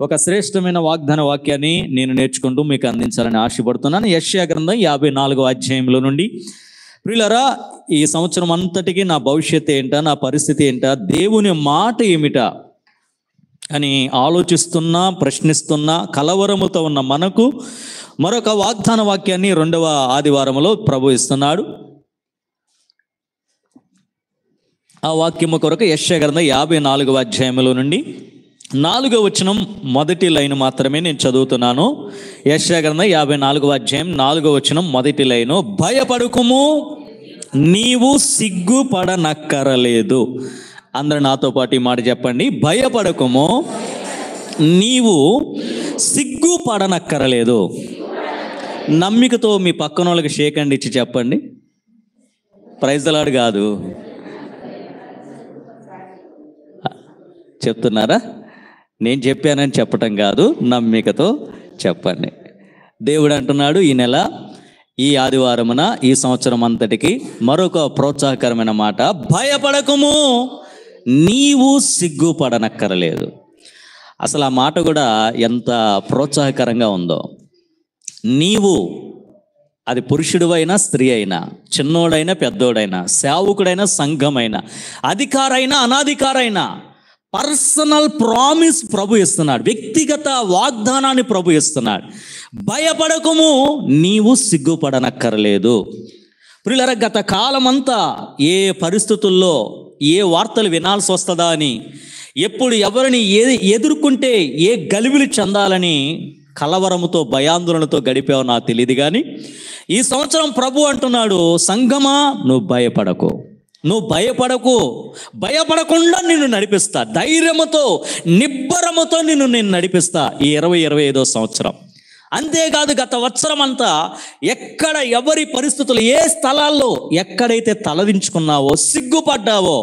ఒక శ్రేష్టమైన వాగ్దాన వాక్యాన్ని నేను నేర్చుకుంటూ మీకు అందించాలని ఆశపడుతున్నాను. యెషయా గ్రంథం 54వ అధ్యాయంలో నుండి. ప్రియులారా, ఈ సంవత్సరం అంతటికి నా భవిష్యత్తు ఏంటా, నా పరిస్థితి ఏంటా, దేవుని మాట ఏమిటా అని ఆలోచిస్తున్నా, ప్రశ్నిస్తున్నా, కలవరముతో ఉన్న మనకు మరొక వాగ్దాన వాక్యాన్ని 2వ ఆదివారంలో ప్రభు ఇస్తున్నాడు. ఆ వాక్యము కొరకు యెషయా గ్రంథం 54వ అధ్యాయంలో నుండి 4వ వచనం మొదటి లైన్ మాత్రమే నేను చదువుతున్నాను. యెషయా గ్రంథం 54వ అధ్యాయం 4వ వచనం మొదటి లైను, భయపడకుము, నీవు సిగ్గుపడనక్కరలేదు. అందరూ నాతో పాటు ఈ మాట చెప్పండి, భయపడకుము, నీవు సిగ్గుపడనక్కరలేదు. నమ్మికతో మీ పక్కన వాళ్ళకి షేక్ హ్యాండ్ ఇచ్చి చెప్పండి, ప్రైజ్ ది లార్డ్ కాదు, చెప్తున్నారా? నేను చెప్పానని చెప్పటం కాదు, నమ్మికతో చెప్పండి. దేవుడు అంటున్నాడు, ఈ నెల, ఈ ఆదివారమున, ఈ సంవత్సరం అంతటికి మరొక ప్రోత్సాహకరమైన మాట, భయపడకుము, నీవు సిగ్గుపడనక్కరలేదు. అసలు ఆ మాట కూడా ఎంత ప్రోత్సాహకరంగా ఉందో. నీవు, అది పురుషుడివైనా స్త్రీ అయినా, చిన్నోడైనా పెద్దోడైనా, సేవకుడైనా సంఘమైనా, అధికారైనా అనాధికారైనా, పర్సనల్ ప్రామిస్ ప్రభు ఇస్తున్నాడు, వ్యక్తిగత వాగ్దానాన్ని ప్రభు ఇస్తున్నాడు. భయపడకుము, నీవు సిగ్గుపడనక్కర్లేదు. ప్రియులారా, గత కాలమంతా ఏ పరిస్థితుల్లో ఏ వార్తలు వినాల్సి వస్తుందా అని, ఎప్పుడు ఎవరిని ఎదుర్కొంటే ఏ గలిబిలి చెందాలని కలవరముతో, భయాందోళనతో గడిపావో నాకు తెలియదు. కానీ ఈ సంవత్సరం ప్రభు అంటున్నాడు, సంఘమా, నువ్వు భయపడకు, నువ్వు భయపడకు, భయపడకుండా నిన్ను నడిపిస్తా, ధైర్యముతో, నిబ్బరముతో నేను నడిపిస్తా ఈ 2025వ సంవత్సరం. అంతేకాదు, గత సంవత్సరం అంతా ఎక్కడ ఎవరి పరిస్థితులు, ఏ స్థలాల్లో ఎక్కడైతే తలదించుకున్నావో, సిగ్గుపడ్డావో,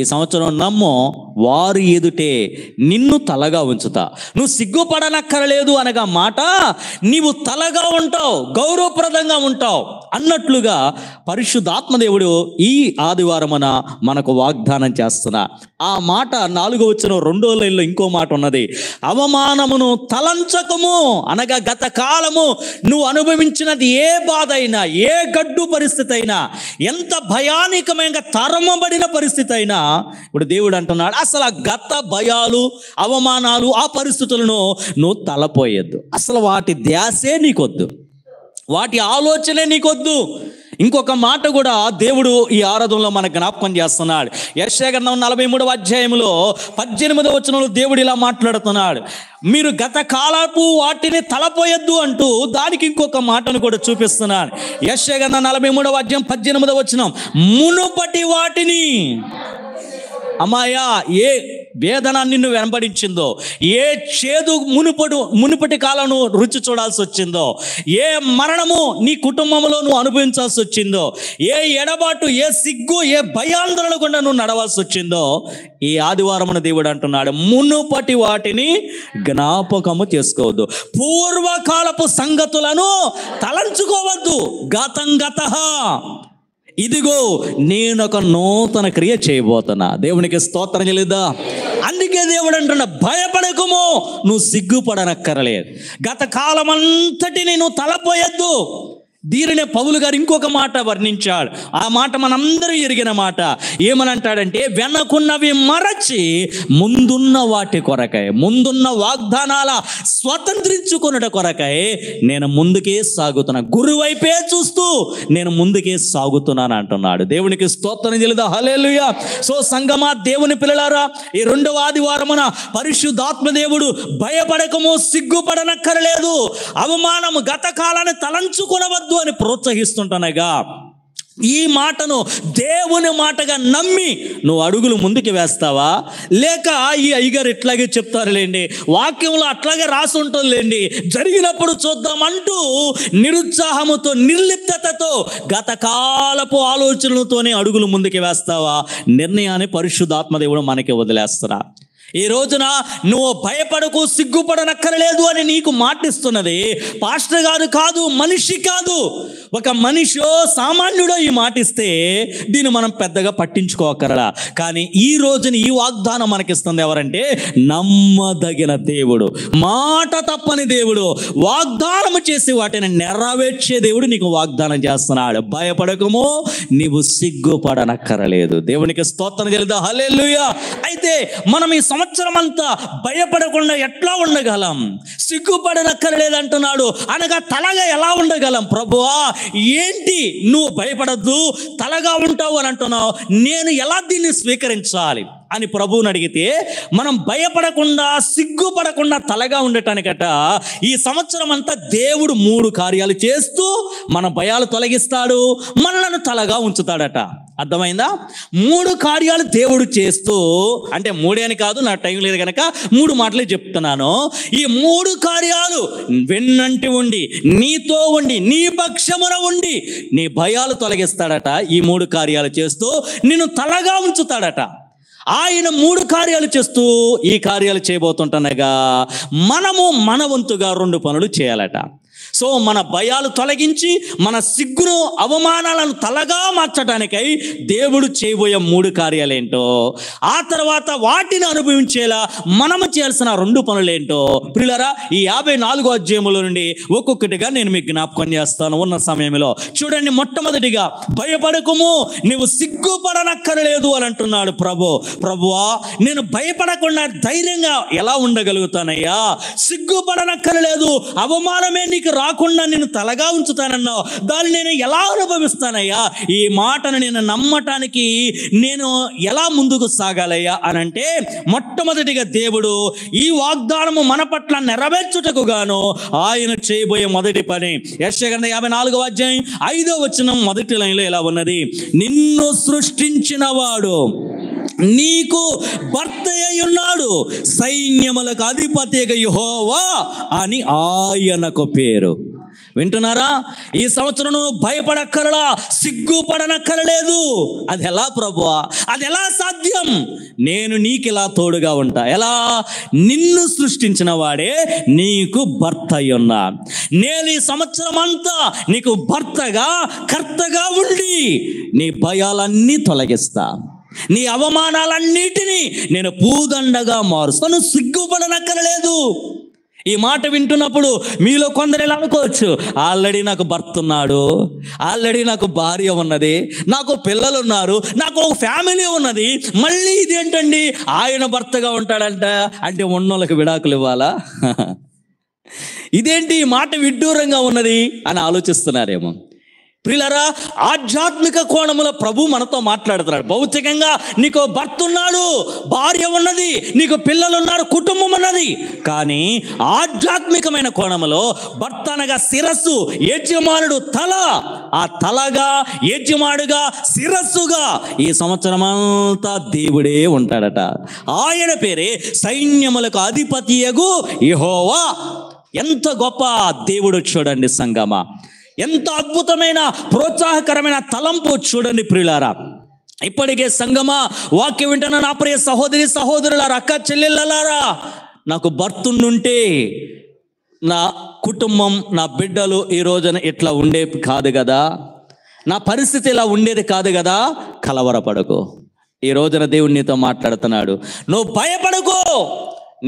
ఈ సంవత్సరం నమ్మో, వారు ఎదుటే నిన్ను తలగా ఉంచుతా. నువ్వు సిగ్గుపడనక్కరలేదు అనగా మాట, నీవు తలగా ఉంటావు, గౌరవప్రదంగా ఉంటావు అన్నట్లుగా పరిశుద్ధాత్మదేవుడు ఈ ఆదివారమున మనకు వాగ్దానం చేస్తున్నా. ఆ మాట 4వ వచనం 2వ లైన్లో ఇంకో మాట ఉన్నది, అవమానమును తలంచకము అనగా గత కాలము నువ్వు అనుభవించినది ఏ బాధ అయినా, ఏ గడ్డు పరిస్థితి అయినా, ఎంత భయానకమైన తరమబడిన పరిస్థితి అయినా, ఇప్పుడు దేవుడు అంటున్నాడు, అసలు ఆ గత భయాలు, అవమానాలు, ఆ పరిస్థితులను నువ్వు తలపోయొద్దు. అసలు వాటి ధ్యాసే నీకొద్దు, వాటి ఆలోచనే నీకొద్దు. ఇంకొక మాట కూడా దేవుడు ఈ ఆరాధనలో మనకు జ్ఞాపకం చేస్తున్నాడు. యెషయా గ్రంథం 43వ అధ్యాయంలో 18వ వచనంలో దేవుడు ఇలా మాట్లాడుతున్నాడు, మీరు గత కాలపు వాటిని తలపోయొద్దు అంటూ దానికి ఇంకొక మాటను కూడా చూపిస్తున్నాడు. యెషయా గ్రంథం 43వ అధ్యాయం 18వ వచనం, మునుపటి వాటిని, అమ్మాయా, ఏ వేదన నిన్ను వెంబడించిందో, ఏ చేదు మునుపటి కాలం రుచి చూడాల్సి వచ్చిందో, ఏ మరణము నీ కుటుంబంలో నువ్వు అనుభవించాల్సి వచ్చిందో, ఏ ఎడబాటు, ఏ సిగ్గు, ఏ భయాందోళన కూడా నువ్వు నడవాల్సి వచ్చిందో, ఈ ఆదివారమున దేవుడు అంటున్నాడు, మునుపటి వాటిని జ్ఞాపకము చేసుకోవద్దు, పూర్వకాలపు సంగతులను తలంచుకోవద్దు. గతం గతః, ఇదిగో నేను ఒక నూతన క్రియ చేయబోతున్నా. దేవునికి స్తోత్రం చెల్లిద్దా. అందుకే దేవుడు అంటున్నా, భయపడకుము, నువ్వు సిగ్గుపడనక్కరలేదు. గత కాలం అంతటిని నువ్వు తలపోయొద్దు. దీనినే పౌలు గారు ఇంకొక మాట వర్ణించాడు. ఆ మాట మనందరూ ఎరిగిన మాట. ఏమనంటాడంటే, వెనకున్నవి మరచి ముందున్న వాటి కొరకై, ముందున్న వాగ్దానాల స్వతంత్రించుకున్నట కొరకై నేను ముందుకే సాగుతున్నా, గురువైపే చూస్తూ నేను ముందుకే సాగుతున్నాను అంటున్నాడు. దేవునికి స్తోత్రం చెల్లిదా. హల్లెలూయా. సో సంగమా, దేవుని పిల్లలారా, ఈ 2వ ఆదివారమున పరిశుద్ధాత్మ దేవుడు భయపడకము, సిగ్గుపడనక్కరలేదు, అవమానము, గత కాలాన్ని తలంచుకొనవద్దు అని ప్రోత్సహిస్తుంటానగా, ఈ మాటను దేవుని మాటగా నమ్మి నువ్వు అడుగులు ముందుకు వేస్తావా, లేక ఈ అయ్యగారు ఇట్లాగే చెప్తారులేండి, వాక్యంలో అట్లాగే రాసి ఉంటుందిలేండి, జరిగినప్పుడు చూద్దామంటూ నిరుత్సాహముతో, నిర్లిప్తతతో, గత కాలపు ఆలోచనలతోనే అడుగులు ముందుకు వేస్తావా? నిర్ణయాన్ని పరిశుద్ధాత్మ దేవుడు మనకి వదిలేస్తారా? ఈ రోజున నువ్వు భయపడకు, సిగ్గుపడనక్కరలేదు అని నీకు మాటిస్తున్నది పాస్టర్ గారు కాదు, మనిషి కాదు. ఒక మనిషో సామాన్యుడో ఈ మాటిస్తే దీన్ని మనం పెద్దగా పట్టించుకోకరలా. కానీ ఈ రోజున ఈ వాగ్దానం మనకిస్తుంది ఎవరంటే నమ్మదగిన దేవుడు, మాట తప్పని దేవుడు, వాగ్దానం చేసి వాటిని నెరవేర్చే దేవుడు నీకు వాగ్దానం చేస్తున్నాడు. భయపడకము, నీవు సిగ్గుపడనక్కరలేదు. దేవునికి స్తోత్రం చెల్లిద్దాం. హల్లెలూయా. అయితే మనం ఈ సంవత్సరం అంతా భయపడకుండా ఎట్లా ఉండగలం? సిగ్గుపడనక్కరలేదు అంటున్నాడు అనగా తలగా ఎలా ఉండగలం? ప్రభువా ఏంటి నువ్వు భయపడద్దు, తలగా ఉంటావు అని అంటున్నావు, నేను ఎలా దీన్ని స్వీకరించాలి అని ప్రభువుని అడిగితే, మనం భయపడకుండా సిగ్గుపడకుండా తలగా ఉండటానికట ఈ సంవత్సరం అంతా దేవుడు 3 కార్యాలు చేస్తూ మన భయాలు తొలగిస్తాడు, మనలను తలగా ఉంచుతాడట. అర్థమైందా? 3 కార్యాలు దేవుడు చేస్తూ, అంటే 3 అని కాదు, నా టైం లేదు కనుక 3 మాటలే చెప్తున్నాను. ఈ 3 కార్యాలు వెన్నంటి ఉండి, నీతో ఉండి, నీ పక్షమున ఉండి నీ భయాలు తొలగిస్తాడట. ఈ 3 కార్యాలు చేస్తూ నిన్ను తలగా ఉంచుతాడట. ఆయన 3 కార్యాలు చేస్తూ ఈ కార్యాలు చేయబోతుంటనగా మనము మన వంతుగా 2 పనులు చేయాలట. సో మన భయాలు తొలగించి మన సిగ్గును, అవమానాలను తలగా మార్చడానికై దేవుడు చేయబోయే 3 కార్యాలేంటో, ఆ తర్వాత వాటిని అనుభవించేలా మనము చేయాల్సిన 2 పనులేంటో ప్రియులారా, ఈ 54వ అధ్యాయముల నుండి ఒక్కొక్కటిగా నేను మీకు జ్ఞాపకం చేస్తాను ఉన్న సమయంలో. చూడండి, మొట్టమొదటిగా భయపడకుము, నీవు సిగ్గుపడనక్కరలేదు అని అంటున్నాడు ప్రభువా నేను భయపడకుండా ధైర్యంగా ఎలా ఉండగలుగుతానయ్యా? సిగ్గుపడనక్కరలేదు, అవమానమే నీకు రాకుండా నేను తలగా ఉంచుతానన్నావు, దాన్ని నేను ఎలా అనుభవిస్తానయ్యా? ఈ మాటను నేను నమ్మటానికి నేను ఎలా ముందుకు సాగాలయ్యా అని అంటే, మొట్టమొదటిగా దేవుడు ఈ వాగ్దానము మన పట్ల నెరవేర్చుటకు గాను ఆయన చేయబోయే మొదటి పని యెషయా గ్రంథం 54వ అధ్యాయం 5వ వచనం మొదటి లైన్లో ఎలా ఉన్నది? నిన్ను సృష్టించిన వాడు నీకు భర్త అయి ఉన్నాడు, సైన్యములకు అధిపతిగా యెహోవా అని ఆయనకు పేరు. వింటున్నారా? ఈ సంవత్సరం భయపడక్కరలా, సిగ్గుపడనక్కరలేదు. అది ఎలా ప్రభువా? అది ఎలా సాధ్యం? నేను నీకు ఇలా తోడుగా ఉంటా. ఎలా? నిన్ను సృష్టించిన వాడే నీకు భర్త అయి ఉన్నా. నేను ఈ సంవత్సరం అంతా నీకు భర్తగా, కర్తగా ఉండి నీ భయాలన్నీ తొలగిస్తా, నీ అవమానాలన్నిటినీ నేను పూదండగా మారుస్తాను, సిగ్గుపడనక్కరలేదు. ఈ మాట వింటున్నప్పుడు మీలో కొందరు ఎలా అనుకోవచ్చు, ఆల్రెడీ నాకు భర్త ఉన్నాడు, ఆల్రెడీ నాకు భార్య ఉన్నది, నాకు పిల్లలు ఉన్నారు, నాకు ఒక ఫ్యామిలీ ఉన్నది, మళ్ళీ ఇదేంటండి ఆయన భర్తగా ఉంటాడంట, అంటే ఉన్నోళ్ళకి విడాకులు ఇవ్వాలా? ఇదేంటి ఈ మాట విడ్డూరంగా ఉన్నది అని ఆలోచిస్తున్నారేమో. ప్రియులారా, ఆధ్యాత్మిక కోణములో ప్రభు మనతో మాట్లాడుతున్నాడు. భౌతికంగా నీకు భర్త ఉన్నాడు, భార్య ఉన్నది, నీకు పిల్లలు ఉన్నారు, కుటుంబం ఉన్నది. కానీ ఆధ్యాత్మికమైన కోణములో భర్త అనగా శిరస్సు, యజమానుడు తల, ఆ తలగా, యజమానుడుగా, శిరస్సుగా ఈ సంవత్సరం అంతా దేవుడే ఉంటాడట. ఆయన పేరే సైన్యములకు అధిపతియగు యెహోవా. ఎంత గొప్ప దేవుడు చూడండి సంగమా, ఎంత అద్భుతమైన ప్రోత్సాహకరమైన తలంపు చూడండి ప్రియులారా. ఇప్పటికే సంగమా వాక్యం వింటున్న నా ప్రియ సహోదరి సహోదరులారా, అక్క చెల్లెళ్ళలారా, నాకు భర్తుండుంటే నా కుటుంబం, నా బిడ్డలు ఈ రోజున ఇట్లా ఉండేది కాదు కదా, నా పరిస్థితి ఇలా ఉండేది కాదు కదా. కలవరపడకు. ఈ రోజున దేవుడు నీతో మాట్లాడుతున్నాడు. నువ్వు భయపడకు.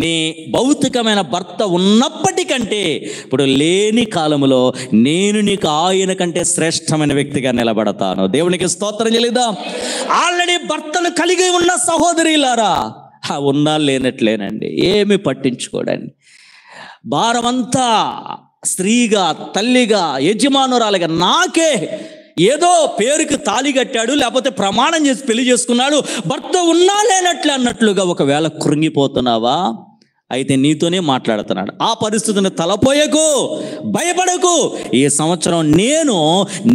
నీ భౌతికమైన భర్త ఉన్నప్పటికంటే ఇప్పుడు లేని కాలములో నేను నీకు ఆయన కంటే శ్రేష్టమైన వ్యక్తిగా నిలబడతాను. దేవునికి స్తోత్రం చెల్లిద్దాం. ఆల్రెడీ భర్తను కలిగి ఉన్న సహోదరులారా, ఉన్నా లేనట్లేనండి, ఏమి పట్టించుకోడండి. భారమంతా స్త్రీగా, తల్లిగా, యజమానురాలుగా నాకే ఏదో పేరుకి తాళి కట్టాడు, లేకపోతే ప్రమాణం చేసి పెళ్లి చేసుకున్నాడు, భర్త ఉన్నా లేనట్లే అన్నట్లుగా ఒకవేళ కృంగిపోతున్నావా? అయితే నీతోనే మాట్లాడుతున్నాడు. ఆ పరిస్థితిని తలపోయకు, భయపడకు. ఈ సంవత్సరం నేను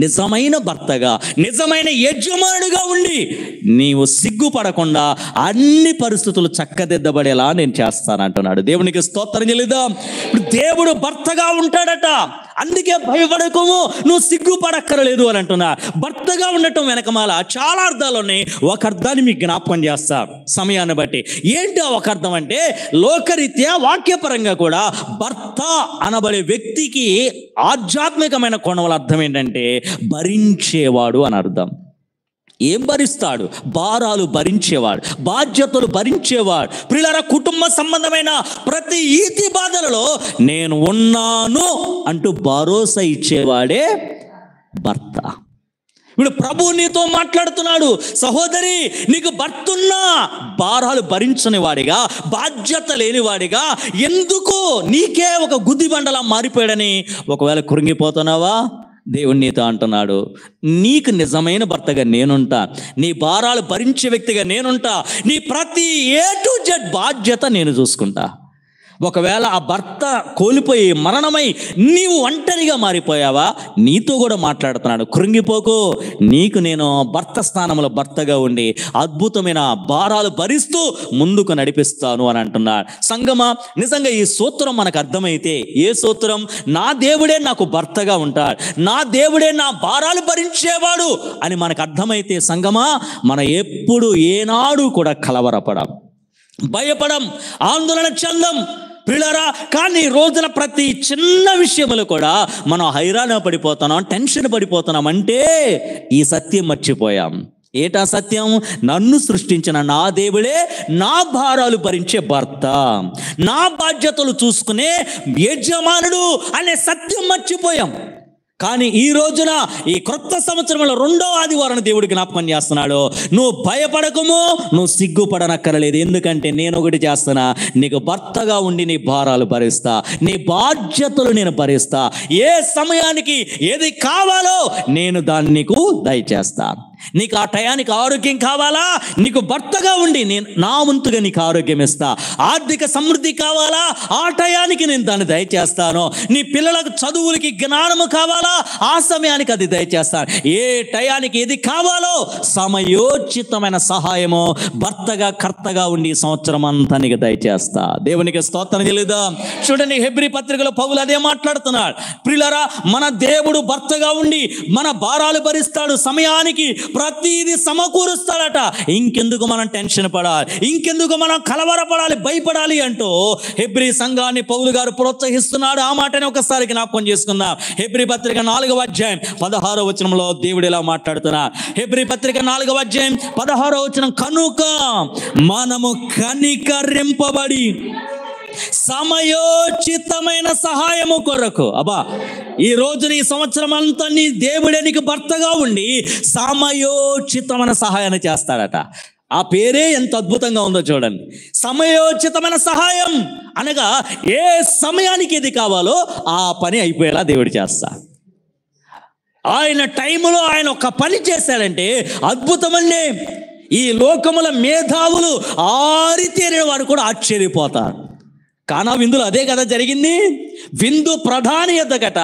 నిజమైన భర్తగా, నిజమైన యజమానుడిగా ఉండి నీవు సిగ్గుపడకుండా అన్ని పరిస్థితులు చక్కదిద్దబడేలా నేను చేస్తానంటున్నాడు. దేవునికి స్తోత్రం చెల్లిద్దాం. ఇప్పుడు దేవుడు భర్తగా ఉంటాడట. అందుకే భయపడకము, నువ్వు సిగ్గుపడక్కరలేదు అని అంటున్నా. భర్తగా ఉండటం వెనకమాల చాలా అర్థాలు ఉన్నాయి. ఒక అర్థాన్ని మీకు జ్ఞాపకం చేస్తా సమయాన్ని బట్టి. ఏంటి ఒక అర్థం అంటే, లోకరీత్యా వాక్యపరంగా కూడా భర్త అనబడే వ్యక్తికి ఆధ్యాత్మికమైన కోణంలో అర్థం ఏంటంటే భరించేవాడు అని అర్థం. ఏం భరిస్తాడు? భారాలు భరించేవాడు, బాధ్యతలు భరించేవాడు. ప్రియులారా, కుటుంబ సంబంధమైన ప్రతి ఈతి బాధలలో నేను ఉన్నాను అంటూ భరోసా ఇచ్చేవాడే భర్త. ఇప్పుడు ప్రభు నీతో మాట్లాడుతున్నాడు, సహోదరి, నీకు భర్త ఉన్నా భారాలు భరించని వాడిగా, బాధ్యత లేనివాడిగా, ఎందుకు నీకే ఒక గుదిబండలా మారిపోయాడని ఒకవేళ కృంగిపోతున్నావా? దేవుడు నీతో అంటున్నాడు, నీకు నిజమైన భర్తగా నేనుంటా, నీ భారాలు భరించే వ్యక్తిగా నేనుంటా, నీ ప్రతి A to Z బాధ్యత నేను చూసుకుంటా. ఒకవేళ ఆ భర్త కోల్పోయి మరణమై నీవు ఒంటరిగా మారిపోయావా, నీతో కూడా మాట్లాడుతున్నాడు. కృంగిపోకు, నీకు నేను భర్త స్థానంలో భర్తగా ఉండి అద్భుతమైన భారాలు భరిస్తూ ముందుకు నడిపిస్తాను అని అంటున్నాడు. సంగమా, నిజంగా ఈ సూత్రం మనకు అర్థమైతే, ఏ సూత్రం? నా దేవుడే నాకు భర్తగా ఉంటాడు, నా దేవుడే నా భారాలు భరించేవాడు అని మనకు అర్థమైతే సంగమా, మనం ఎప్పుడు ఏనాడు కూడా కలవరపడం, భయపడం, ఆందోళన చెందం. ప్రియులారా, కానీ రోజున ప్రతి చిన్న విషయంలో కూడా మనం హైరాణ పడిపోతున్నాం, టెన్షన్ పడిపోతున్నాం. అంటే ఈ సత్యం మర్చిపోయాం. ఏటా సత్యం? నన్ను సృష్టించిన నా దేవుడే నా భారాలు భరించే భర్త, నా బాధ్యతలు చూసుకునే యజమానుడు అనే సత్యం మర్చిపోయాం. కానీ ఈ రోజున ఈ క్రొత్త సంవత్సరంలో 2వ ఆదివారం దేవుడు జ్ఞాపకం చేస్తున్నాడు, నువ్వు భయపడకము, నువ్వు సిగ్గుపడనక్కరలేదు. ఎందుకంటే నేను ఒకటి చేస్తున్నా, నీకు భర్తగా ఉండి నీ భారాలు భరిస్తా, నీ బాధ్యతలు నేను భరిస్తా. ఏ సమయానికి ఏది కావాలో నేను దాన్ని నీకు దయచేస్తా. నీకు ఆ టయానికి ఆరోగ్యం కావాలా, నీకు భర్తగా ఉండి నేను నా వంతుగా నీకు ఆరోగ్యం ఇస్తా. ఆర్థిక సమృద్ధి కావాలా, ఆ టయానికి నేను దాన్ని దయచేస్తాను. నీ పిల్లలకు చదువులకి జ్ఞానము కావాలా, ఆ సమయానికి అది దయచేస్తాను. ఏ టయానికి ఏది కావాలో సమయోచితమైన సహాయము భర్తగా కర్తగా ఉండి సంవత్సరం అంతా నీకు దయచేస్తా. దేవునికి స్తోత్రం చెల్లిద్దాం. చూడండి, హెబ్రీ పత్రికలో పౌలు అదే మాట్లాడుతున్నాడు. ప్రియులారా, మన దేవుడు భర్తగా ఉండి మన భారాలు భరిస్తాడు, సమయానికి ప్రతిదీ సమకూరుస్తాడట. ఇంకెందుకు మనం టెన్షన్ పడాలి, ఇంకెందుకు మనం కలవరపడాలి, భయపడాలి అంటూ హెబ్రీ సంఘాన్ని పౌలు గారు ప్రోత్సహిస్తున్నాడు. ఆ మాటని ఒకసారి జ్ఞాపకం చేసుకుందాం. హెబ్రీ పత్రిక 4వ అధ్యాయం 16వ వచనంలో దేవుడు ఇలా మాట్లాడుతున్నారు. హెబ్రీ పత్రిక 4వ అధ్యాయం 16వ వచనం, కనుక మనము కనికరింపబడి సమయోచితమైన సహాయము కొరకు. అబ్బా, ఈ రోజు నీ సంవత్సరం అంతా నీ దేవుడే నీకు భర్తగా ఉండి సమయోచితమైన సహాయాన్ని చేస్తాడట. ఆ పేరే ఎంత అద్భుతంగా ఉందో చూడండి. సమయోచితమైన సహాయం అనగా ఏ సమయానికి ఏది కావాలో ఆ పని అయిపోయేలా దేవుడు చేస్తా. ఆయన టైంలో ఆయన ఒక పని చేశాడంటే అద్భుతమండి. ఈ లోకముల మేధావులు ఆరితేరిన వారు కూడా ఆశ్చర్యపోతారు. కానా విందులో అదే కదా జరిగింది. విందు ప్రధాని ఎద్దగట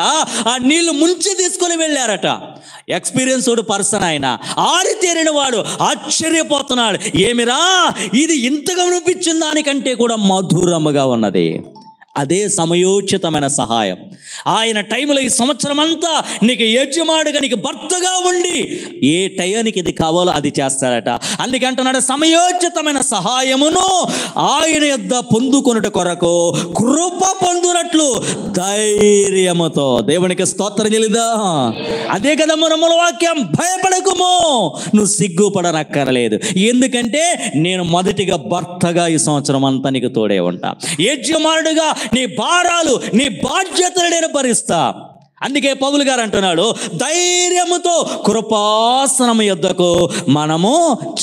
ఆ నీళ్లు ముంచి తీసుకొని వెళ్ళారట. ఎక్స్పీరియన్స్డ్ పర్సన్ ఆయన, ఆరితేరిన వాడు ఆశ్చర్యపోతున్నాడు. ఏమిరా ఇది ఇంతగా అనిపించిన దానికంటే కూడా మధురముగా ఉన్నది. అదే సమయోచితమైన సహాయం. ఆయన టైంలో ఈ సంవత్సరం అంతా నీకు యజమానుడిగా నీకు భర్తగా ఉండి ఏ టయానికి ఇది కావాలో అది చేస్తాడట. అందుకే అంటున్నాడు, సమయోచితమైన సహాయమును ఆయన యొద్ద పొందుకొనుట కొరకు కృప పొందునట్లు ధైర్యముతో. దేవునికి స్తోత్రం చెల్లిదా. అదే కదా మన మూల వాక్యం, భయపడకుము, నువ్వు సిగ్గుపడనక్కర్లేదు. ఎందుకంటే నేను మొదటిగా భర్తగా ఈ సంవత్సరం అంతా నీకు తోడే ఉంటా. యజమానుడిగా నీ భారాలు నీ బాధ్యతలు నేను భరిస్తా. అందుకే పౌలు గారు అంటున్నాడు, ధైర్యముతో కృపాసనము యొద్దకు మనము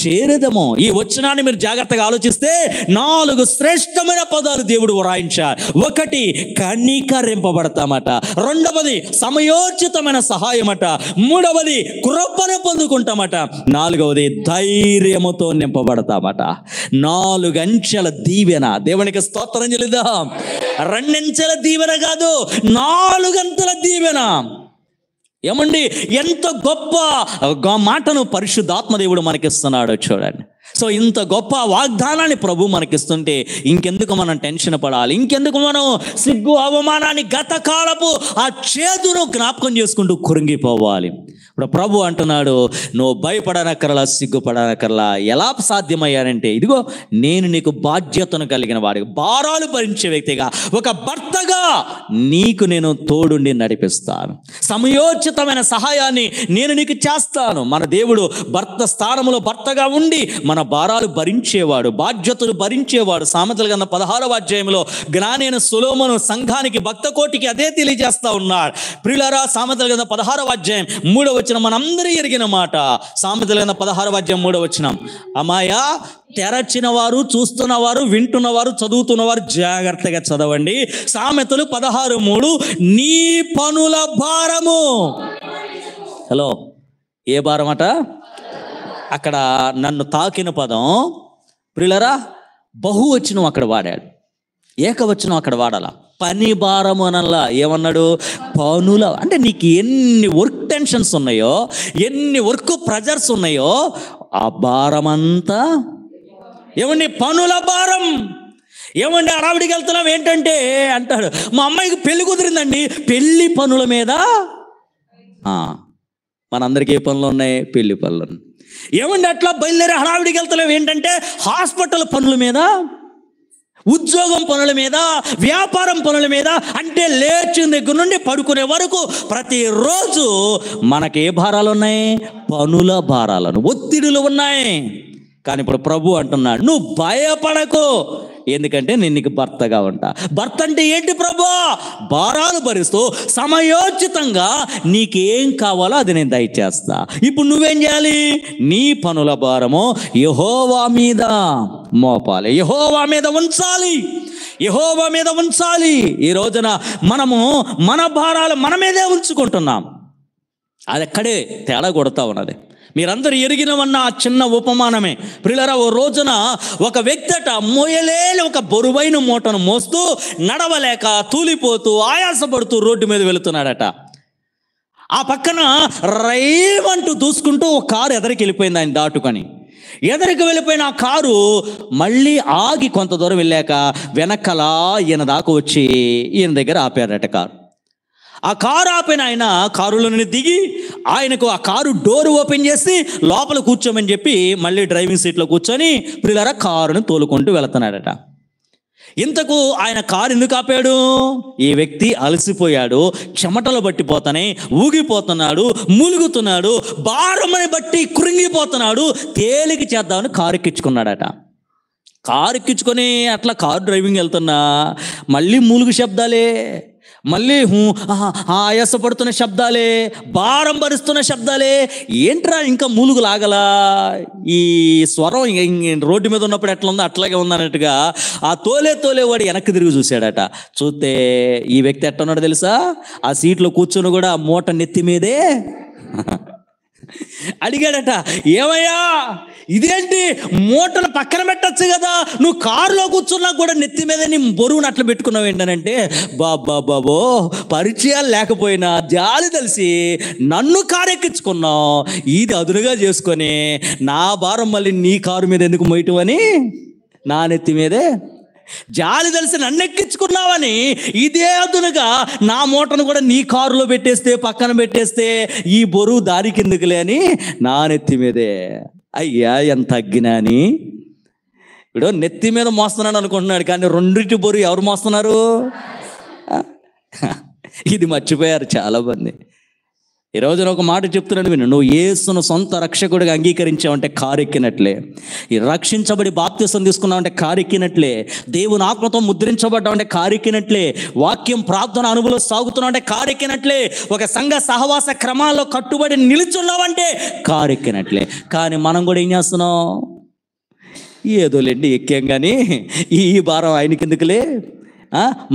చేరదము. ఈ వచనాన్ని మీరు జాగ్రత్తగా ఆలోచిస్తే 4 శ్రేష్టమైన పదాలు దేవుడు వ్రాయించారు. 1 కనికరింపబడతామట, 2వది సమయోచితమైన సహాయమట, 3వది కృపను పొందుకుంటామట, 4వది ధైర్యముతో నింపబడతామట. 4 అంచెల దీవెన. దేవునికి స్తోత్రం చెల్లిద్దాం. 2 అంచెల దీవెన కాదు, 4 అంచెల దీవెన. ఏమండి, ఎంత గొప్ప మాటను పరిశుద్ధాత్మ దేవుడు మనకిస్తున్నాడో చూడండి. సో ఇంత గొప్ప వాగ్దానాన్ని ప్రభు మనకిస్తుంటే ఇంకెందుకు మనం టెన్షన్ పడాలి? ఇంకెందుకు మనం సిగ్గు అవమానాన్ని, గత కాలపు ఆ చేదును జ్ఞాపకం చేసుకుంటూ కురింగిపోవాలి? ఇప్పుడు ప్రభు అంటున్నాడు, నువ్వు భయపడనక్కర్లా, సిగ్గుపడనక్కర్లా. ఎలా సాధ్యమయ్యారంటే, ఇదిగో నేను నీకు బాధ్యతను కలిగిన వాడిగా, భారాలు భరించే వ్యక్తిగా, ఒక భర్తగా నీకు నేను తోడుండి నడిపిస్తాను. సమయోచితమైన సహాయాన్ని నేను నీకు చేస్తాను. మన దేవుడు భర్త స్థానంలో భర్తగా ఉండి మన భారాలు భరించేవాడు, బాధ్యతలు భరించేవాడు. సామెతల గ్రంథం 16వ అధ్యాయంలో జ్ఞానైన సొలొమోను సంఘానికి, భక్త కోటికి అదే తెలియజేస్తా ఉన్నాడు. ప్రియులారా, సామెతల గ్రంథం 16వ అధ్యాయం 3వ వచనం మనందరూ ఎరిగిన మాట. సామెతల గ్రంథం 16వ అధ్యాయం 3వ వచనం. అమ్మాయ, తెరచిన వారు, చూస్తున్నవారు, వింటున్నవారు, చదువుతున్నవారు జాగ్రత్తగా చదవండి. సామెతలు 16:3, నీ పనుల భారము. హలో, ఏ భారం అట? అక్కడ నన్ను తాకిన పదం ప్రియులరా బహువచనం అక్కడ వాడాడు, ఏకవచనం అక్కడ వాడాల. పని భారము అనల్లా. ఏమన్నాడు? పనుల. అంటే నీకు ఎన్ని వర్క్ టెన్షన్స్ ఉన్నాయో, ఎన్ని వర్క్ ప్రెజర్స్ ఉన్నాయో, ఆ భారం అంతా ఏమండి పనుల భారం. ఏమండి అడావిడికి వెళ్తున్నాం ఏంటంటే అంటాడు, మా అమ్మాయికి పెళ్లి కుదిరిందండి, పెళ్లి పనుల మీద. మనందరికీ ఏ పనులు ఉన్నాయి? పెళ్లి పనులు. ఏమండి అట్లా బయలుదేరి హడావిడికి వెళ్తున్నాం ఏంటంటే హాస్పిటల్ పనుల మీద, ఉద్యోగం పనుల మీద, వ్యాపారం పనుల మీద. అంటే లేచిన దగ్గర నుండి పడుకునే వరకు ప్రతిరోజు మనకి ఏ భారాలు ఉన్నాయి? పనుల భారాలను, ఒత్తిడులు ఉన్నాయి. కానీ ఇప్పుడు ప్రభు అంటున్నాడు, నువ్వు భయపడకు, ఎందుకంటే నేను నీకు భర్తగా ఉంటా. భర్త అంటే ఏంటి ప్రభు? భారాలు భరిస్తూ సమయోచితంగా నీకేం కావాలో అది నేను దయచేస్తా. ఇప్పుడు నువ్వేం చేయాలి? నీ పనుల భారము యెహోవా మీద మోపాలి, యెహోవా మీద ఉంచాలి, యెహోవా మీద ఉంచాలి. ఈ రోజున మనము మన భారాలు మన మీదే ఉంచుకుంటున్నాం. అది అక్కడే తేడా కొడతా ఉన్నది. మీరందరూ ఎరిగినవన్న ఆ చిన్న ఉపమానమే. ప్రియులారా, ఓ రోజున ఒక వ్యక్తి అట మోయలేని ఒక బరువైన మూటను మోస్తూ నడవలేక తూలిపోతూ ఆయాసపడుతూ రోడ్డు మీద వెళుతున్నాడట. ఆ పక్కన రైమంటూ దూసుకుంటూ ఒక కారు ఎదరికి వెళ్ళిపోయింది. ఆయన దాటుకొని ఎదరికి వెళ్ళిపోయిన ఆ కారు మళ్ళీ ఆగి కొంత దూరం వెళ్ళాక వెనకలా ఈయన దాకా వచ్చి ఈయన దగ్గర ఆపారట కారు. ఆ కారు ఆపిన ఆయన కారులోని దిగి ఆయనకు ఆ కారు డోర్ ఓపెన్ చేసి లోపల కూర్చోమని చెప్పి మళ్ళీ డ్రైవింగ్ సీట్లో కూర్చొని ప్రియులారా కారును తోలుకుంటూ వెళుతున్నాడట. ఇంతకు ఆయన కారు ఎందుకు ఆపాడు? ఈ వ్యక్తి అలసిపోయాడు, చెమటలు బట్టిపోతానే ఊగిపోతున్నాడు, మూలుగుతున్నాడు, భారమని బట్టి కృంగిపోతున్నాడు, తేలిక చేద్దామని కారు ఎక్కించుకున్నాడట. కారు ఎక్కించుకొని అట్లా కారు డ్రైవింగ్ వెళ్తున్నా మళ్ళీ మూలుగు శబ్దాలే, మళ్ళీ ఆయాసపడుతున్న శబ్దాలే, భారం భరిస్తున్న శబ్దాలే. ఏంట్రా ఇంకా మూలుగు లాగలా? ఈ స్వరం రోడ్డు మీద ఉన్నప్పుడు ఎట్లా ఉందో అట్లాగే ఉందన్నట్టుగా ఆ తోలేవాడు వెనక్కి తిరిగి చూశాడట. చూస్తే ఈ వ్యక్తి ఎట్లా ఉన్నాడో తెలుసా? ఆ సీట్లో కూర్చొని కూడా మూట నెత్తి మీదే అడిగాడట, ఏమయ్యా ఇదేంటి మూటను పక్కన పెట్టచ్చు కదా, నువ్వు కారులో కూర్చున్నా కూడా నెత్తి మీద నీ బరువును అట్లా పెట్టుకున్నావు ఏంటనంటే, బాబో పరిచయాలు లేకపోయినా జాలి తెలిసి నన్ను కారు ఎక్కించుకున్నావు, ఇది అదునుగా చేసుకొని నా భారం మళ్ళీ నీ కారు మీద ఎందుకు మోయటం అని నా నెత్తి మీదే జాలి తెలిసి నన్ను ఎక్కించుకున్నావని ఇదే అదునుగా నా మూటను కూడా నీ కారులో పెట్టేస్తే, పక్కన పెట్టేస్తే ఈ బరువు దారి కిందకులే అని నా నెత్తి మీదే. అయ్యా ఎంత అజ్ఞాని! ఇప్పుడు నెత్తి మీద మోస్తున్నాడు అనుకుంటున్నాడు, కానీ రెండింటి బరువు ఎవరు మోస్తున్నారు? ఇది మర్చిపోయారు చాలా మంది. ఈ రోజున ఒక మాట చెప్తున్నాను విను, నువ్వు యేసును సొంత రక్షకుడిగా అంగీకరించావంటే కారు ఎక్కినట్లే, ఈ రక్షించబడి బాప్తిసం తీసుకున్నావంటే కారు ఎక్కినట్లే, దేవుని ఆత్మతో ముద్రించబడ్డావంటే కారు ఎక్కినట్లే, వాక్యం ప్రార్థన అనుభవం సాగుతున్నావంటే కారు ఎక్కినట్లే, ఒక సంఘ సహవాస క్రమాల్లో కట్టుబడి నిలుచున్నావంటే కారు ఎక్కినట్లే. కానీ మనం కూడా ఏం చేస్తున్నాం? ఏదోలేండి ఎక్కాం కానీ ఈ భారం ఆయనకి ఎందుకులే,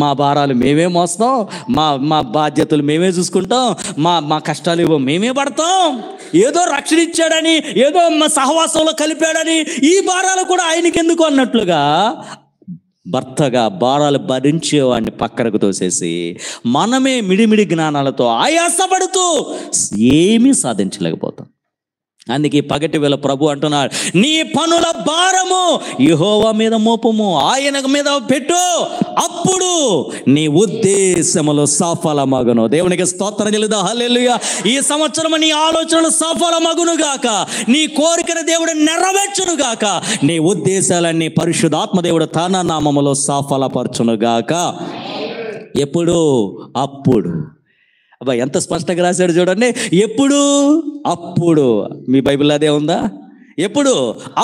మా భారాలు మేమే మోస్తాం, మా బాధ్యతలు మేమే చూసుకుంటాం, మా కష్టాలు ఇవ్వ మేమే పడతాం, ఏదో రక్షణ ఇచ్చాడని, ఏదో మా సహవాసంలో కలిపాడని ఈ భారాలు కూడా ఆయనకి ఎందుకు అన్నట్లుగా భర్తగా భారాలు భరించేవాడిని పక్కనకు తోసేసి మనమే మిడిమిడి జ్ఞానాలతో ఆయాసపడుతూ ఏమీ సాధించలేకపోతాం. అందుకే పగటి వేళ ప్రభు అంటున్నాడు, నీ పనుల భారము యెహోవా మీద మోపము, ఆయన మీద పెట్టు, అప్పుడు నీ ఉద్దేశములు సఫలమగును. దేవునికి స్తోత్రం చెల్లిద్దాం. హల్లెలూయా. ఈ సంవత్సరం నీ ఆలోచనలు సఫలమగును గాక, నీ కోరికను దేవుడు నెరవేర్చును గాక, నీ ఉద్దేశాలన్నీ పరిశుద్ధాత్మ దేవుడు తన నామములో సఫలపరచును గాక. ఎప్పుడు? అప్పుడు. అబ్బా, ఎంత స్పష్టంగా రాశాడు చూడండి. ఎప్పుడు? అప్పుడు. మీ బైబిల్ అదే ఉందా? ఎప్పుడు?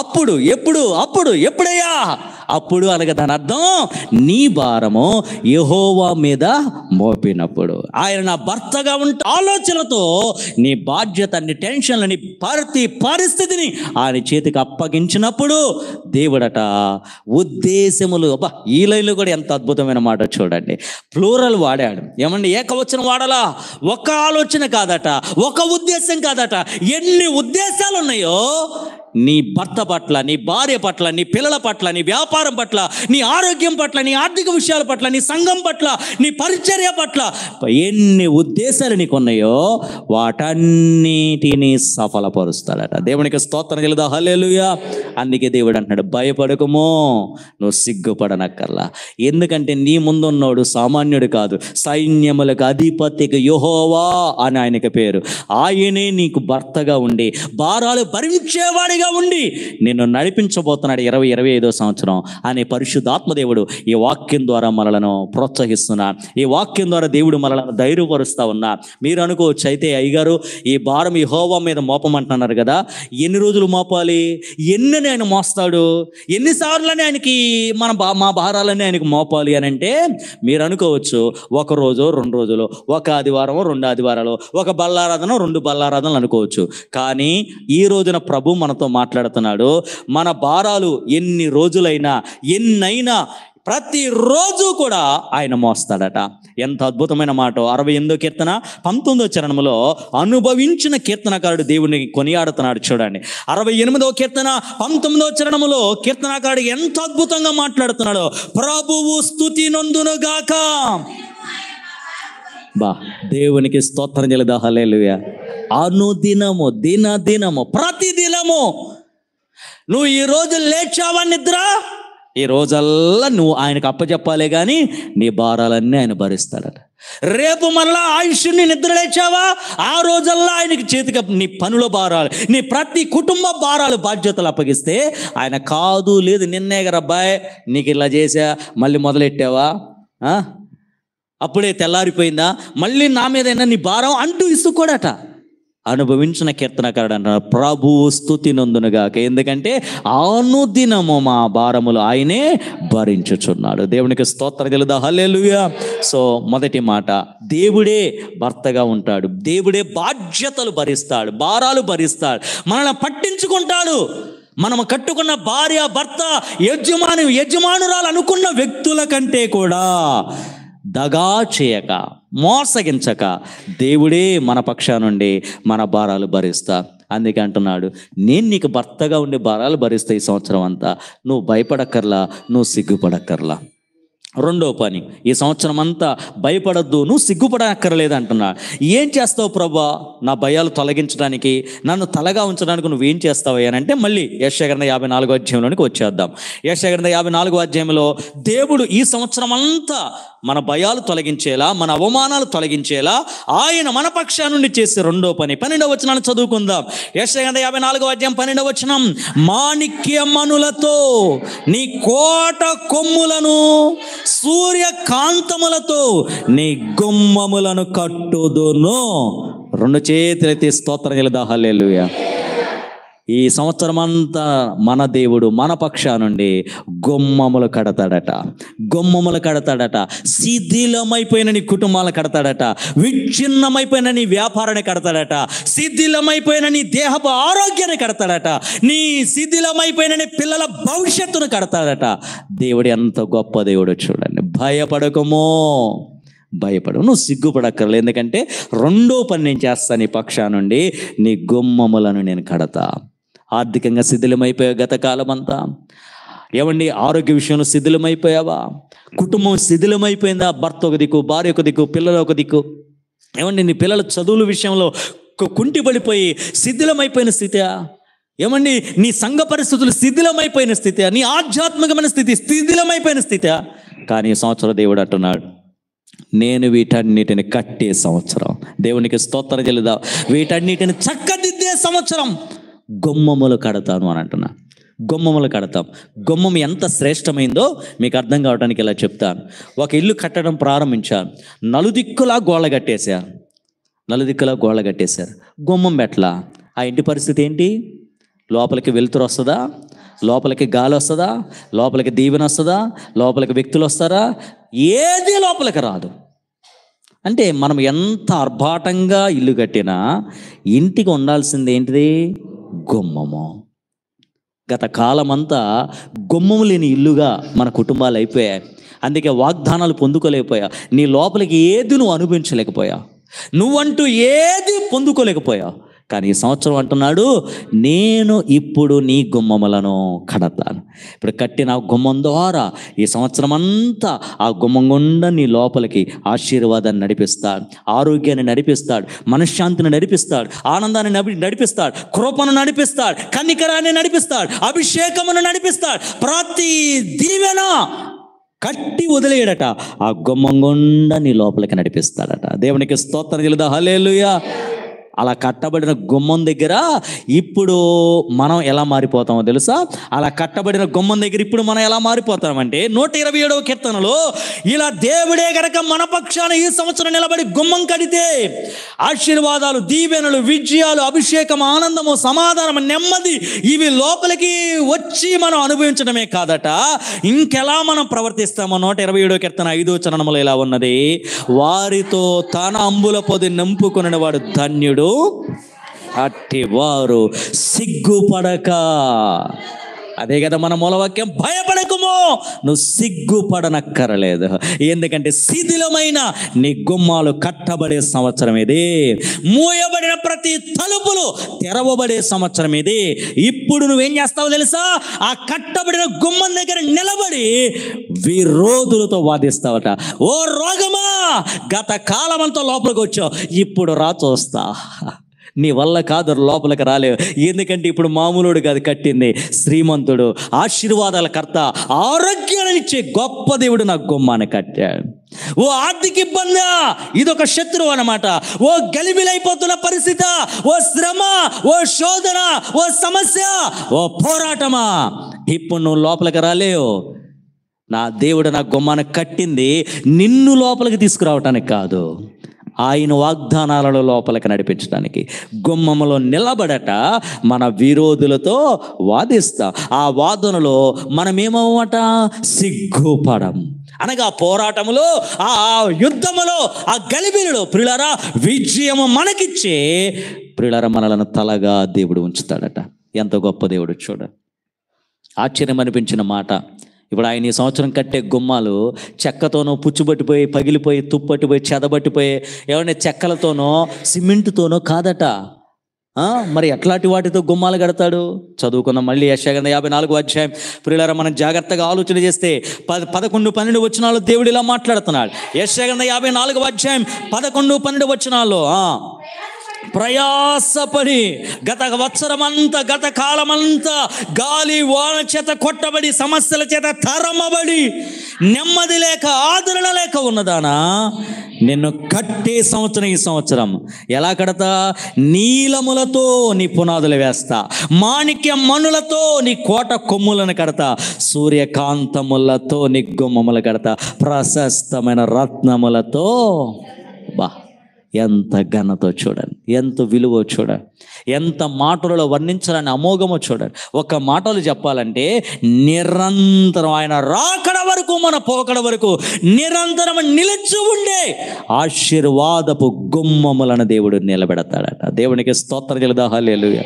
అప్పుడు. ఎప్పుడు? అప్పుడు. ఎప్పుడయ్యా? అప్పుడు అనగా దాని అర్థం, నీ భారము యెహోవా మీద మోపినప్పుడు. ఆయన నా భర్తగా ఉంటే ఆలోచనలతో నీ బాధ్యత, నీ టెన్షన్లని, ప్రతి పరిస్థితిని ఆయన చేతికి అప్పగించినప్పుడు దేవుడట ఉద్దేశములు. అబ్బా, ఈ లైన్లో కూడా ఎంత అద్భుతమైన మాట చూడండి. ప్లూరల్ వాడాడు. ఏమండి, ఏకవచనం వాడాలా? ఒక ఆలోచన కాదట, ఒక ఉద్దేశం కాదట, ఎన్ని ఉద్దేశాలు ఉన్నాయో నీ భర్త పట్ల, నీ భార్య పట్ల, నీ పిల్లల పట్ల, నీ వ్యాపారం పట్ల, నీ ఆరోగ్యం పట్ల, నీ ఆర్థిక విషయాల పట్ల, నీ సంఘం పట్ల, నీ పరిచర్య పట్ల ఎన్ని ఉద్దేశాలు నీకు ఉన్నాయో వాటన్నిటినీ సఫలపరుస్తాడట. దేవునికి స్తోత్రం చెల్లిద్దాం. హల్లెలూయా. అందుకే దేవుడు అంటున్నాడు, భయపడకమో, నువ్వు సిగ్గుపడనక్కర్లా. ఎందుకంటే నీ ముందున్నోడు సామాన్యుడు కాదు, సైన్యములకు అధిపతికి యెహోవా అని ఆయనకి పేరు. ఆయనే నీకు భర్తగా ఉండి భారాలు భరించేవాడిగా ఉండి నిన్ను నడిపించబోతున్నాడు 2025వ సంవత్సరం అనే పరిశుద్ధాత్మదేవుడు ఈ వాక్యం ద్వారా మనలను ప్రోత్సహిస్తున్నా. ఈ వాక్యం ద్వారా దేవుడు మనలను ధైర్యపరుస్తా ఉన్నా. మీరు అనుకోవచ్చు, అయితే అయ్యగారు ఈ భారం యెహోవా మీద మోపమంటున్నారు కదా, ఎన్ని రోజులు మోపాలి? ఎన్ని ఆయన మోస్తాడు? ఎన్నిసార్లని ఆయనకి మా భారాలన్నీ ఆయనకి మోపాలి అని అంటే మీరు అనుకోవచ్చు, ఒక రోజు, 2 రోజులు, ఒక ఆదివారం, 2 ఆదివారాలు, ఒక బల్లారాధన, 2 బల్లారాధనలు అనుకోవచ్చు. కానీ ఈ రోజున ప్రభు మనతో మాట్లాడుతున్నాడు. మన భారాలు ఎన్ని రోజులైనా, ఎన్నైనా ప్రతిరోజు కూడా ఆయన మోస్తాడట. ఎంత అద్భుతమైన మాట. 68వ కీర్తన 19వ చరణంలో అనుభవించిన కీర్తనకారుడు దేవుని కొనియాడుతున్నాడు చూడండి. 68వ కీర్తన 19వ చరణములో కీర్తనకారుడు ఎంత అద్భుతంగా మాట్లాడుతున్నాడో. ప్రభువు స్తుతి నొందునుగాక. బా, దేవునికి స్తోత్రం చెల్లిద్దాం. హల్లెలూయా. అనుదినము, దినదినము, ప్రతిదినము నువ్వు ఈ రోజు లేచావా నిద్ర, ఈ రోజల్లా నువ్వు ఆయనకు అప్పచెప్పాలే కానీ నీ భారాలన్నీ ఆయన భరిస్తాడట. రేపు మళ్ళా ఆయుష్ని నిద్ర లేచావా, ఆ రోజల్లా ఆయనకి చేతికి నీ పనుల భారాలు, నీ ప్రతి కుటుంబ భారాలు, బాధ్యతలు అప్పగిస్తే ఆయన కాదు, లేదు నిన్నే గరబ్బాయ్ నీకు ఇలా చేసా, మళ్ళీ మొదలెట్టావా, అప్పుడే తెల్లారిపోయిందా, మళ్ళీ నా మీదైనా నీ భారం అంటూ ఇసుకోడట. అనుభవించిన కీర్తనకారుడు అంటారు, ప్రభువు స్తుతి నొందునుగాక. ఎందుకంటే అనుదినము మా భారములు ఆయనే భరించుచున్నాడు. దేవునికి స్తోత్రం చెల్లిద్దాం. హల్లెలూయా. సో మొదటి మాట, దేవుడే భర్తగా ఉంటాడు, దేవుడే బాధ్యతలు భరిస్తాడు, భారాలు భరిస్తాడు, మనల్ని పట్టించుకుంటాడు. మనము కట్టుకున్న భార్య, భర్త, యజమానురాలు అనుకున్న వ్యక్తుల కంటే కూడా దగా చేయక, మోసగించక దేవుడే మన పక్షానుండి మన భారాలు భరిస్తా. అందుకే అంటున్నాడు, నేను నీకు భర్తగా ఉండి భారాలు భరిస్తా ఈ సంవత్సరం అంతా. నువ్వు భయపడక్కర్లా, నువ్వు సిగ్గుపడక్కర్లా. రెండో పని, ఈ సంవత్సరం అంతా భయపడద్దు, నువ్వు సిగ్గుపడక్కర్లేదు అంటున్నా. ఏం చేస్తావు ప్రభా నా భయాలు తొలగించడానికి, నన్ను తలగా ఉంచడానికి నువ్వేం చేస్తావు అని అంటే మళ్ళీ యెషయా గ్రంథం 54వ అధ్యాయంలోనికి వచ్చేద్దాం. యెషయా గ్రంథం 54వ అధ్యాయంలో దేవుడు ఈ సంవత్సరం అంతా మన భయాలు తొలగించేలా, మన అవమానాలు తొలగించేలా ఆయన మన పక్షా నుండి చేసే రెండో పని 12వ వచనాన్ని చదువుకుందాం. యెషయా గ్రంథం 54వ అధ్యాయం 12వ వచనం, మాణిక్యమణులతో నీ కోట కొమ్ములను, సూర్యకాంతములతో నీ గుమ్మములను కట్టుదును. 2 చేతులెత్తి స్తోత్రం చెల్లిద్దాం. హల్లెలూయా. ఈ సంవత్సరం అంతా మన దేవుడు మన పక్షా నుండి గుమ్మములు కడతాడట, గుమ్మములు కడతాడట. శిథిలమైపోయిన నీ కుటుంబాలను కడతాడట, విచ్ఛిన్నమైపోయిన నీ వ్యాపారాన్ని కడతాడట, శిథిలమైపోయిన నీ దేహపు ఆరోగ్యాన్ని కడతాడట, నీ శిథిలమైపోయిన నీ పిల్లల భవిష్యత్తును కడతాడట. దేవుడు ఎంత గొప్ప దేవుడు చూడండి. భయపడకమో, భయపడు, నువ్వు సిగ్గుపడక్కర్లేదు. ఎందుకంటే రెండో పని నేను చేస్తాను, నీ పక్షా నుండి నీ గుమ్మములను నేను కడతా. ఆర్థికంగా శిథిలమైపోయా గత కాలం అంతా. ఏమండి, ఆరోగ్య విషయంలో శిథిలమైపోయావా? కుటుంబం శిథిలమైపోయిందా? భర్త ఒక దిక్కు, భార్య ఒక దిక్కు, పిల్లలు ఒక దిక్కు. ఏమండి, నీ పిల్లల చదువుల విషయంలో కుంటిపడిపోయి శిథిలమైపోయిన స్థితి, ఏమండి నీ సంఘ పరిస్థితులు శిథిలమైపోయిన స్థితి, నీ ఆధ్యాత్మికమైన స్థితి శిథిలమైపోయిన స్థితి. కానీ ఈ సంవత్సరం దేవుడు అంటున్నాడు, నేను వీటన్నిటిని కట్టే సంవత్సరం. దేవునికి స్తోత్రం చెల్లుదా. వీటన్నిటిని చక్కదిద్దే సంవత్సరం. గుమ్మములు కడతాను అని అంటున్నా. గుమ్మములు కడతాం. గుమ్మం ఎంత శ్రేష్టమైందో మీకు అర్థం కావడానికి ఇలా చెప్తాను. ఒక ఇల్లు కట్టడం ప్రారంభించాను, నలుదిక్కులా గోళ్ళ కట్టేశారు. గుమ్మం పెట్ల. ఆ ఇంటి పరిస్థితి ఏంటి? లోపలికి వెలుతురు వస్తుందా? లోపలికి గాలి వస్తుందా? లోపలికి దీవెన వస్తుందా? లోపలికి వ్యక్తులు వస్తారా? ఏది లోపలికి రాదు. అంటే మనం ఎంత ఆర్భాటంగా ఇల్లు కట్టినా ఇంటికి ఉండాల్సింది ఏంటిది? గుమ్మము. గత కాలమంతా గుమ్మము లేని ఇల్లుగా మన కుటుంబాలు అయిపోయాయి. అందుకే వాగ్దానాలు పొందుకోలేకపోయా. నీ లోపలికి ఏది నువ్వు అనుభవించలేకపోయా, నువ్వంటూ ఏది పొందుకోలేకపోయా. కానీ ఈ సంవత్సరం అంటున్నాడు, నేను ఇప్పుడు నీ గుమ్మములను కడతాను. ఇప్పుడు కట్టిన గుమ్మం ద్వారా ఈ సంవత్సరం అంతా ఆ గుమ్మం గుండా నీ లోపలికి ఆశీర్వాదాన్ని నడిపిస్తాడు, ఆరోగ్యాన్ని నడిపిస్తాడు, మనశ్శాంతిని నడిపిస్తాడు, ఆనందాన్ని నడిపిస్తాడు, కృపను నడిపిస్తాడు, కనికరాన్ని నడిపిస్తాడు, అభిషేకమును నడిపిస్తాడు. ప్రతి దీవెన కట్టి వదిలేయడట, ఆ గుమ్మం గుండా నీ లోపలికి నడిపిస్తాడట. దేవునికి స్తోత్రం చెల్లుదా. హల్లెలూయా. అలా కట్టబడిన గుమ్మం దగ్గర ఇప్పుడు మనం ఎలా మారిపోతామో తెలుసా? అలా కట్టబడిన గుమ్మం దగ్గర ఇప్పుడు మనం ఎలా మారిపోతామంటే 127వ కీర్తనలో ఇలా దేవుడే గనక మన పక్షాన ఈ సంవత్సరం నిలబడి గుమ్మం కడితే ఆశీర్వాదాలు, దీవెనలు, విజయాలు, అభిషేకం, ఆనందము, సమాధానం, నెమ్మది ఇవి లోపలికి వచ్చి మనం అనుభవించడమే కాదట, ఇంకెలా మనం ప్రవర్తిస్తామో 127వ కీర్తన 5వ చరణంలో ఇలా ఉన్నది, వారితో తన అంబుల పొది నింపుకుని వాడు ధన్యుడు, అట్టి వారు సిగ్గుపడక. అదే కదా మన మూలవాక్యం, భయపడకుమో, నువ్వు సిగ్గుపడనక్కరలేదు. ఎందుకంటే శిథిలమైన నీ గుమ్మాలు కట్టబడే సంవత్సరం ఇది. మూయబడిన ప్రతి తలుపులు తెరవబడే సంవత్సరం ఇది. ఇప్పుడు నువ్వేం చేస్తావో తెలుసా? ఆ కట్టబడిన గుమ్మం దగ్గర నిలబడి విరోధులతో వాదిస్తావట. ఓ రోగమా, గత కాలమంతా లోపలికి వచ్చావు, ఇప్పుడు రా చూస్తా. నీ వల్ల కాదు, లోపలికి రాలేవు. ఎందుకంటే ఇప్పుడు మామూలుడు కాదు కట్టింది, శ్రీమంతుడు, ఆశీర్వాదాల కర్త, ఆరోగ్యాన్ని ఇచ్చే గొప్ప దేవుడు నా గుమ్మాన్ని కట్టాడు. ఓ ఆర్థిక ఇబ్బందా, ఇదొక శత్రువు అన్నమాట. ఓ గలిబిలైపోతున్న పరిస్థితి, ఓ శ్రమ, ఓ శోధన, ఓ సమస్య, ఓ పోరాటమా, ఇప్పుడు నువ్వు లోపలికి రాలేవు. నా దేవుడు నా గుమ్మాన్ని కట్టింది నిన్ను లోపలికి తీసుకురావటానికి కాదు, ఆయన వాగ్దానాలలో లోపలికి నడిపించడానికి. గుమ్మములో నిలబడట మన విరోధులతో వాదిస్తా. ఆ వాదనలో మనమేమవట? సిగ్గుపడం. అనగా పోరాటములో, ఆ యుద్ధములో, ఆ గలిబిలిలో ప్రియులారా విజయము మనకిచ్చే ప్రియులారా మనలను తలగా దేవుడు ఉంచుతాడట. ఎంత గొప్ప దేవుడు చూడ. ఆశ్చర్యం అనిపించిన మాట, ఇప్పుడు ఆయన ఈ సంవత్సరం కట్టే గుమ్మాలు చెక్కతోనో పుచ్చుబట్టిపోయి, పగిలిపోయి, తుప్పట్టిపోయి, చెదబట్టిపోయి, ఏమంటే చెక్కలతోనో సిమెంట్తోనో కాదట. మరి ఎట్లాంటి వాటితో గుమ్మాలు కడతాడు? చదువుకుందాం మళ్ళీ యెషయా గ్రంథం 54వ అధ్యాయం. ప్రియులారా మనం జాగ్రత్తగా ఆలోచన చేస్తే 11, 12 వచనాల్లో దేవుడు ఇలా మాట్లాడుతున్నాడు. యెషయా గ్రంథం 54వ అధ్యాయం 11, 12 వచనాల్లో, ప్రయాసపడి గత వత్సరమంతా, గత కాలమంతా గాలి వాన చేత కొట్టబడి, సమస్యల చేత తరమబడి, నెమ్మది లేక, ఆదరణ లేక ఉన్నదానా, నిన్ను కట్టే సంవత్సరం ఈ సంవత్సరం. ఎలా కడతా? నీలములతో నీ పునాదులు వేస్తా, మాణిక్య మణులతో నీ కోట కొమ్ములను కడతా, సూర్యకాంతములతో నీ గుమ్మములు కడతా, ప్రశస్తమైన రత్నములతో. బా, ఎంత ఘనతో చూడండి, ఎంత విలువ చూడండి, ఎంత మాటలలో వర్ణించాలని అమోఘమో చూడండి. ఒక మాటలు చెప్పాలంటే నిరంతరం ఆయన రాకడ వరకు, మన పోకడ వరకు నిరంతరం నిలిచి ఉండే ఆశీర్వాదపు గుమ్మములను దేవుడు నిలబెడతాడట. దేవునికి స్తోత్రం చెల్లుదా. హల్లెలూయా.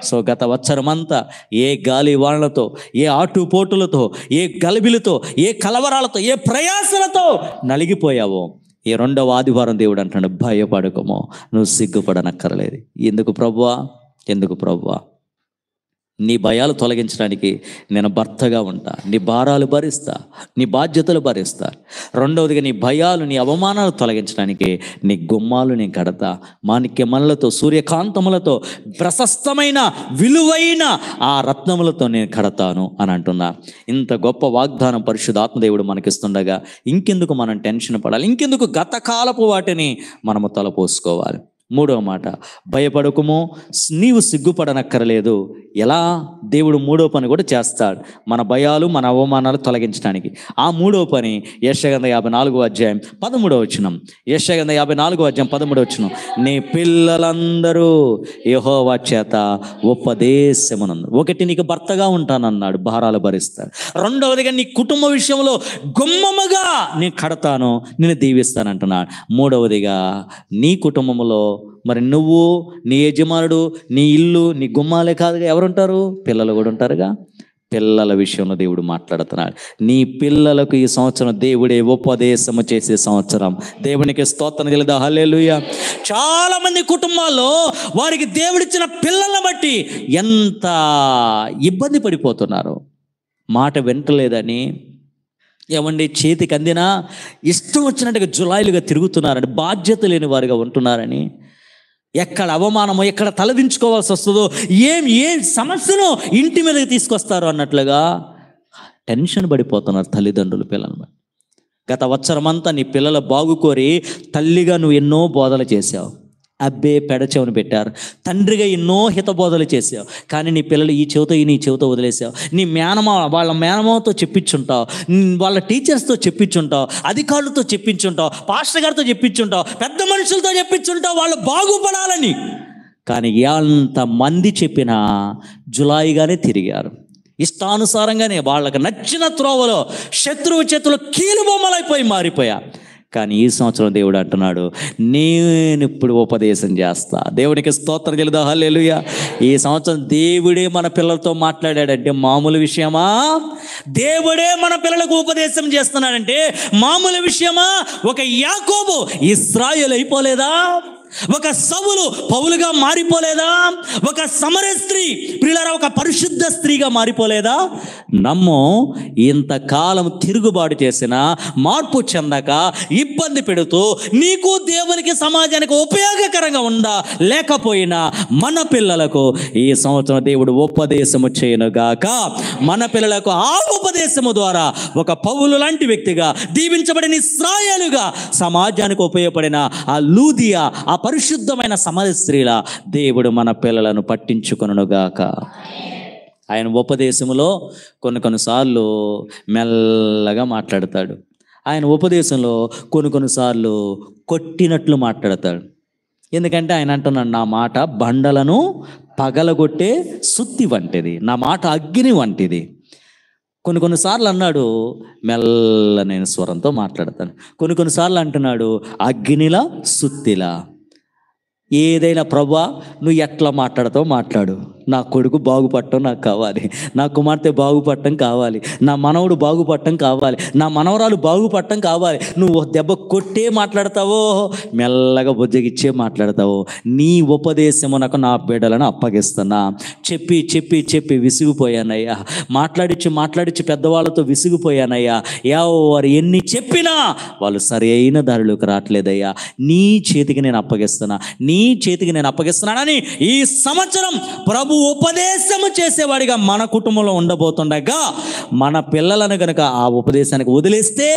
సో గత వత్సరమంతా ఏ గాలి వానలతో, ఏ ఆటుపోటులతో, ఏ గలిబిలతో, ఏ కలవరాలతో, ఏ ప్రయాసలతో నలిగిపోయావో, ఈ 2వ ఆదివారం దేవుడు అంటాడు, భయపడకమో, నువ్వు సిగ్గుపడనక్కర్లేదు. ఎందుకు ప్రభువా? నీ భయాలు తొలగించడానికి నేను భర్తగా ఉంటా, నీ భారాలు భరిస్తా, నీ బాధ్యతలు భరిస్తా. రెండవదిగా నీ భయాలు, నీ అవమానాలు తొలగించడానికి నీ గుమ్మాలు నేను కడతా, మాణిక్యమణులతో, సూర్యకాంతములతో, ప్రశస్తమైన విలువైన ఆ రత్నములతో నేను కడతాను అని అంటున్నా. ఇంత గొప్ప వాగ్దానం పరిశుద్ధాత్మదేవుడు మనకిస్తుండగా ఇంకెందుకు మనం టెన్షన్ పడాలి? ఇంకెందుకు గతకాలపు వాటిని మనము తలపోసుకోవాలి? మూడవ మాట, భయపడకుము, నీవు సిగ్గుపడనక్కర్లేదు. ఎలా? దేవుడు మూడో పని కూడా చేస్తాడు మన భయాలు, మన అవమానాలు తొలగించడానికి. ఆ మూడో పని యెషయా 54:13. యెషయా 54:13. నీ పిల్లలందరూ యెహోవా చేత ఉపదేశమునందు. ఒకటి, నీకు భర్తగా ఉంటానన్నాడు, భారాలు భరిస్తాడు. రెండవదిగా నీ కుటుంబ విషయంలో గుమ్మముగా నేను కడతాను, నేను దీవిస్తానంటున్నాడు. మూడవదిగా నీ కుటుంబంలో మరి నువ్వు, నీ యజమానుడు, నీ ఇల్లు, నీ గుమ్మాలే కాదుగా, ఎవరుంటారు? పిల్లలు కూడా ఉంటారుగా. పిల్లల విషయంలో దేవుడు మాట్లాడుతున్నాడు. నీ పిల్లలకు ఈ సంవత్సరం దేవుడే ఉపదేశము చేసే సంవత్సరం. దేవునికి స్తోత్రం చెల్లిద్దాం. హల్లెలూయా. చాలా మంది కుటుంబాల్లో వారికి దేవుడిచ్చిన పిల్లలను బట్టి ఎంత ఇబ్బంది పడిపోతున్నారు. మాట వింటలేదని, ఏమండి చేతికి అందినా ఇష్టం వచ్చినట్టుగా జులాయిలుగా తిరుగుతున్నారని, బాధ్యత లేని వారిగా ఉంటున్నారని, ఎక్కడ అవమానమో, ఎక్కడ తలదించుకోవాల్సి వస్తుందో, ఏ సమస్యను ఇంటి మీదకి తీసుకొస్తారో అన్నట్లుగా టెన్షన్ పడిపోతున్నారు తల్లిదండ్రులు పిల్లలు. గత సంవత్సరమంతా నీ పిల్లల బాగు కోరి తల్లిగా నువ్వు ఎన్నో బోధలు చేసావు, అబ్బే పెడచెవును పెట్టారు. తండ్రిగా ఎన్నో హితబోధలు చేసావు, కానీ నీ పిల్లలు ఈ చెవితో నీ చెవితో వదిలేసావు. నీ వాళ్ళ మేనమావతో చెప్పించుంటావు, వాళ్ళ టీచర్స్తో చెప్పించుంటావు, అధికారులతో చెప్పించుంటావు, పాస్టర్ గారితో చెప్పించుంటావు, పెద్ద మనుషులతో చెప్పించుంటావు వాళ్ళు బాగుపడాలని. కానీ ఎంతమంది చెప్పినా జులాయిగానే తిరిగారు. ఇష్టానుసారంగానే వాళ్ళకి నచ్చిన త్రోవలో శత్రువు చేతులు కీలుబొమ్మలైపోయి మారిపోయా. కానీ ఈ సంవత్సరం దేవుడు అంటున్నాడు, నేను ఇప్పుడు ఉపదేశం చేస్తా. దేవునికి స్తోత్రం చెల్లిద్దాం. హల్లెలూయా. ఈ సంవత్సరం దేవుడే మన పిల్లలతో మాట్లాడాడంటే మామూలు విషయమా? దేవుడే మన పిల్లలకు ఉపదేశం చేస్తున్నాడంటే మామూలు విషయమా? ఒక యాకోబు ఇశ్రాయేలు అయిపోలేదా? ఒక సౌలు పౌలుగా మారిపోలేదా? ఒక సమర స్త్రీ ప్రియులారా ఒక పరిశుద్ధ స్త్రీగా మారిపోలేదా? నమ్ము, ఇంతకాలం తిరుగుబాటు చేసిన, మార్పు చెందక, ఇబ్బంది పెడుతూ నీకు దేవునికి సమాజానికి ఉపయోగకరంగా ఉందా లేకపోయినా మన పిల్లలకు ఈ సంవత్సరం దేవుడు ఉపదేశము చేయనుగాక. మన పిల్లలకు ఆ ఉపదేశము ద్వారా ఒక పౌలు లాంటి వ్యక్తిగా, దీవించబడిన ఇశ్రాయేలుగా, సమాజానికి ఉపయోగపడిన ఆ లూదియా, ఆ పరిశుద్ధమైన సమర స్త్రీల దేవుడు మన పిల్లలను పట్టించుకొనుగాక. ఆయన ఉపదేశములో కొన్నిసార్లు మెల్లగా మాట్లాడతాడు. ఆయన ఉపదేశంలో కొన్నిసార్లు కొట్టినట్లు మాట్లాడతాడు. ఎందుకంటే ఆయన అంటున్నాడు, నా మాట బండలను పగలగొట్టే సుత్తి వంటిది, నా మాట అగ్ని వంటిది. కొన్నిసార్లు అన్నాడు మెల్లనైన స్వరంతో మాట్లాడతాను. కొన్నిసార్లు అంటున్నాడు అగ్నిలా సుత్తిలా. ఏదైనా ప్రభువా నువ్వు ఎట్లా మాట్లాడతావు మాట్లాడు, నా కొడుకు బాగుపడటం నాకు కావాలి, నా కుమార్తె బాగుపడటం కావాలి, నా మనవడు బాగుపడటం కావాలి, నా మనవరాలు బాగుపడటం కావాలి. నువ్వు దెబ్బ కొట్టే మాట్లాడతావో, మెల్లగా బుజ్జగిచ్చే మాట్లాడతావో, నీ ఉపదేశమునకు నా బిడ్డలను అప్పగిస్తున్నా. చెప్పి చెప్పి చెప్పి విసిగిపోయానయ్యా, మాట్లాడిచ్చి పెద్దవాళ్ళతో విసిగిపోయానయ్యా. ఎవరు ఎన్ని చెప్పినా వాళ్ళు సరైన దారిలోకి రావట్లేదయ్యా. నీ చేతికి నేను అప్పగిస్తున్నానని ఈ సంవత్సరం ప్రభు ఉపదేశము చేసేవాడిగా మన కుటుంబంలో ఉండబోతుండగా, మన పిల్లలను కనుక ఆ ఉపదేశానికి వదిలేస్తే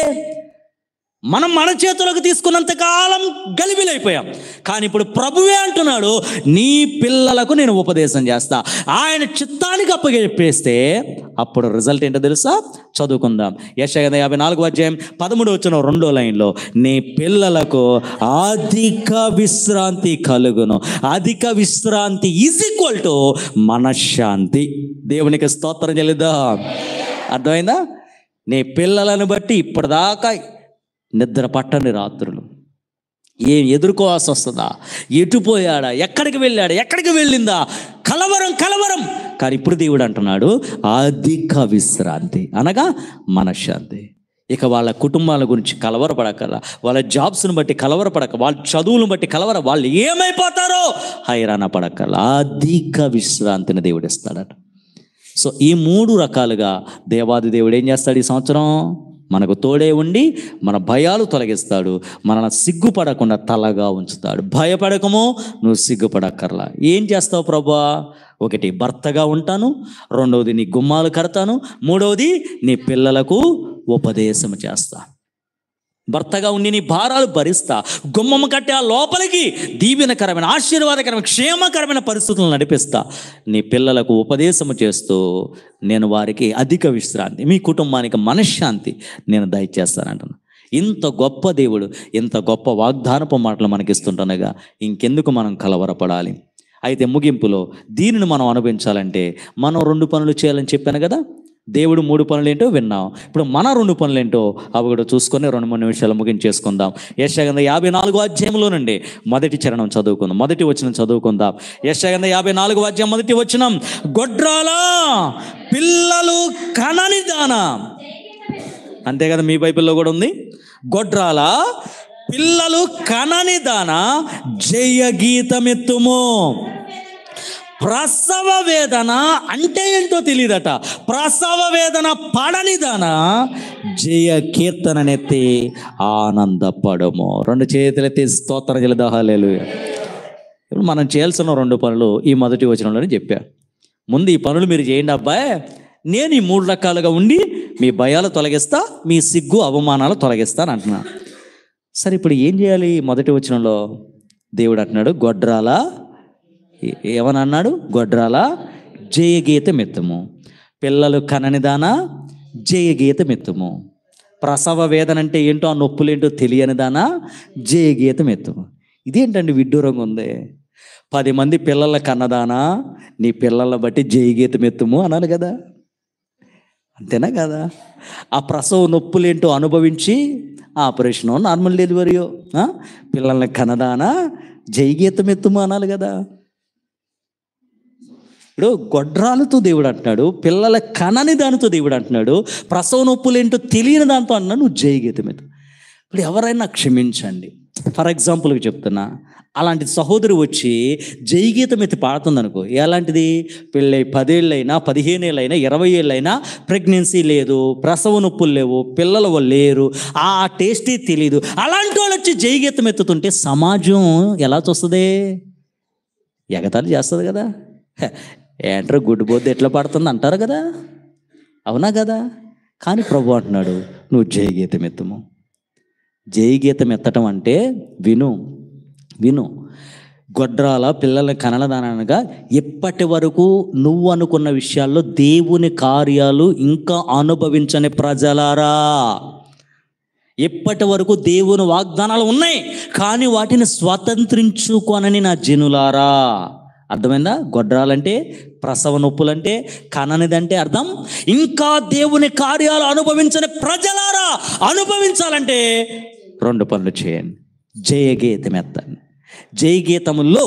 మనం మన చేతులకు తీసుకున్నంత కాలం గలిబిలైపోయాం. కానీ ఇప్పుడు ప్రభువే అంటున్నాడు, నీ పిల్లలకు నేను ఉపదేశం చేస్తా. ఆయన చిత్తానికి అప్పగిప్పేస్తే అప్పుడు రిజల్ట్ ఏంటో తెలుసా? చదువుకుందాం. యెషయా 54:13 రెండో లైన్లో, నీ పిల్లలకు అధిక విశ్రాంతి కలుగును. అధిక విశ్రాంతి = మనశ్శాంతి. దేవునికి స్తోత్రం చెల్లిద్దాం. అర్థమైందా? నీ పిల్లలను బట్టి ఇప్పటిదాకా నిద్ర పట్టని రాత్రులు, ఏం ఎదుర్కోవాల్సి వస్తుందా, ఎటుపోయాడా, ఎక్కడికి వెళ్ళిందా, కలవరం. కానీ ఇప్పుడు దేవుడు అంటున్నాడు అధిక విశ్రాంతి అనగా మనశ్శాంతి. ఇక వాళ్ళ కుటుంబాల గురించి కలవరపడకల, వాళ్ళ జాబ్స్ను బట్టి కలవరపడక, వాళ్ళ చదువులను బట్టి వాళ్ళు ఏమైపోతారో హైరాణ పడకల, అధిక విశ్రాంతిని దేవుడు ఇస్తాడట. సో ఈ 3 రకాలుగా దేవాది దేవుడు ఏం చేస్తాడు ఈ సంవత్సరం? మనకు తోడే ఉండి మన భయాలు తొలగిస్తాడు, మనల్ని సిగ్గుపడకుండా తలగా ఉంచుతాడు. భయపడకము, నువ్వు సిగ్గుపడక్కర్లా. ఏం చేస్తావు ప్రభువా? 1 భర్తగా ఉంటాను, 2వది నీ గుమ్మాలు కడతాను, 3వది నీ పిల్లలకు ఉపదేశం చేస్తా. భర్తగా ఉండి నీ భారాలు భరిస్తా, గుమ్మము కట్టి ఆ లోపలికి దీవెనకరమైన, ఆశీర్వాదకరమైన, క్షేమకరమైన పరిస్థితులను నడిపిస్తా. నీ పిల్లలకు ఉపదేశము చేస్తూ నేను వారికి అధిక విశ్రాంతి, మీ కుటుంబానికి మనశ్శాంతి నేను దయచేస్తానంటున్నాను. ఇంత గొప్ప దేవుడు, ఇంత గొప్ప వాగ్దానపు మాటలు మనకిస్తుంటనగా ఇంకెందుకు మనం కలవరపడాలి? అయితే ముగింపులో దీనిని మనం అనుభవించాలంటే మనం 2 పనులు చేయాలని చెప్పాను కదా. దేవుడు 3 పనులు ఏంటో విన్నాం. ఇప్పుడు మన 2 పనులు ఏంటో అవి కూడా చూసుకొని 2-3 నిమిషాలు ముగించేసుకుందాం. యెషయా గ్రంథం 54వ అధ్యాయంలో నుండి మొదటి చరణం చదువుకుందాం, మొదటి వచనం చదువుకుందాం. యెషయా గ్రంథం 54వ అధ్యాయం మొదటి వచనం, గొడ్రాలా పిల్లలు కనని దానా. అంతే కదా, మీ బైబిల్లో కూడా ఉంది. గొడ్రాలా పిల్లలు కనని దానా జయ గీతమెత్తుము. ప్రసవ వేదన అంటే ఏంటో తెలియదట. ప్రసవ వేదన పడనిదానా జయ కీర్తననెత్తి ఆనందపడము. 2 చేతులెత్తి స్తోత్రం చెల్లిద్దాం. హల్లెలూయా. ఇప్పుడు మనం చేయాల్సిన 2 పనులు ఈ మొదటి వచనంలోనే చెప్పాను. ముందు ఈ పనులు మీరు చేయండి అబ్బాయి, నేను ఈ 3 రకాలుగా ఉండి మీ భయాలు తొలగిస్తా, మీ సిగ్గు అవమానాలు తొలగిస్తాను అంటున్నాను. సరే, ఇప్పుడు ఏం చేయాలి? మొదటి వచనంలో దేవుడు అంటున్నాడు, గొడ్రాలా ఏమని అన్నాడు? గొడ్రాల జయగీతమెత్తుము. పిల్లలు కననిదానా జయగీతమెత్తుము. ప్రసవ వేదన అంటే ఏంటో, ఆ నొప్పులేంటో తెలియని దానా జయగీతమెత్తుము. ఇదేంటండి విడ్డూరంగా ఉంది? 10 మంది పిల్లల కన్నదానా నీ పిల్లల బట్టి జయగీతమెత్తుము అనాలి కదా. అంతేనా కదా? ఆ ప్రసవ నొప్పులేంటో అనుభవించి ఆపరేషనో నార్మల్ డెలివరీయో పిల్లల్ని కన్నదానా జయగీతమెత్తుము అనాలి కదా. ఇప్పుడు గొడ్రాలతో దేవుడు అంటున్నాడు, పిల్లల కనని దానితో దేవుడు అంటున్నాడు, ప్రసవ నొప్పులేంటో తెలియని దాంతో అన్నాడు నువ్వు జయగీతమెత్తు. ఇప్పుడు ఎవరైనా క్షమించండి, ఫర్ ఎగ్జాంపుల్కి చెప్తున్నా, అలాంటి సహోదరి వచ్చి జయగీతమెత్తి పాడుతుంది అనుకో, ఎలాంటిది? పెళ్ళై 10 ఏళ్ళైనా 15 ఏళ్ళైనా 20 ఏళ్ళైనా ప్రెగ్నెన్సీ లేదు, ప్రసవ నొప్పులు లేవు, పిల్లలు లేరు, ఆ టేస్టే తెలియదు. అలాంటి వాళ్ళు వచ్చి జయగీతమెత్తుతుంటే సమాజం ఎలా చూస్తుంది? ఎగతాళి చేస్తుంది కదా. ఏంట్రా గుడ్డు బోద్దు ఎట్లా పడుతుంది అంటారు కదా, అవునా కదా? కానీ ప్రభు అంటున్నాడు నువ్వు జయగీతమెత్తుము. జయగీతం ఎత్తటం అంటే విను గొడ్రాల పిల్లల్ని కనలదానగా ఎప్పటి వరకు నువ్వు అనుకున్న విషయాల్లో దేవుని కార్యాలు ఇంకా అనుభవించని ప్రజలారా, ఎప్పటి వరకు దేవుని వాగ్దానాలు ఉన్నాయి కానీ వాటిని స్వతంత్రించుకొనని నా జనులారా. అర్థమైందా? గొడ్రాలంటే ప్రసవ నొప్పులంటే, కననిదంటే అర్థం ఇంకా దేవుని కార్యాలు అనుభవించని ప్రజలారా. అనుభవించాలంటే 2 పనులు చేయండి. జయగీతం ఎత్తండి. జయగీతములో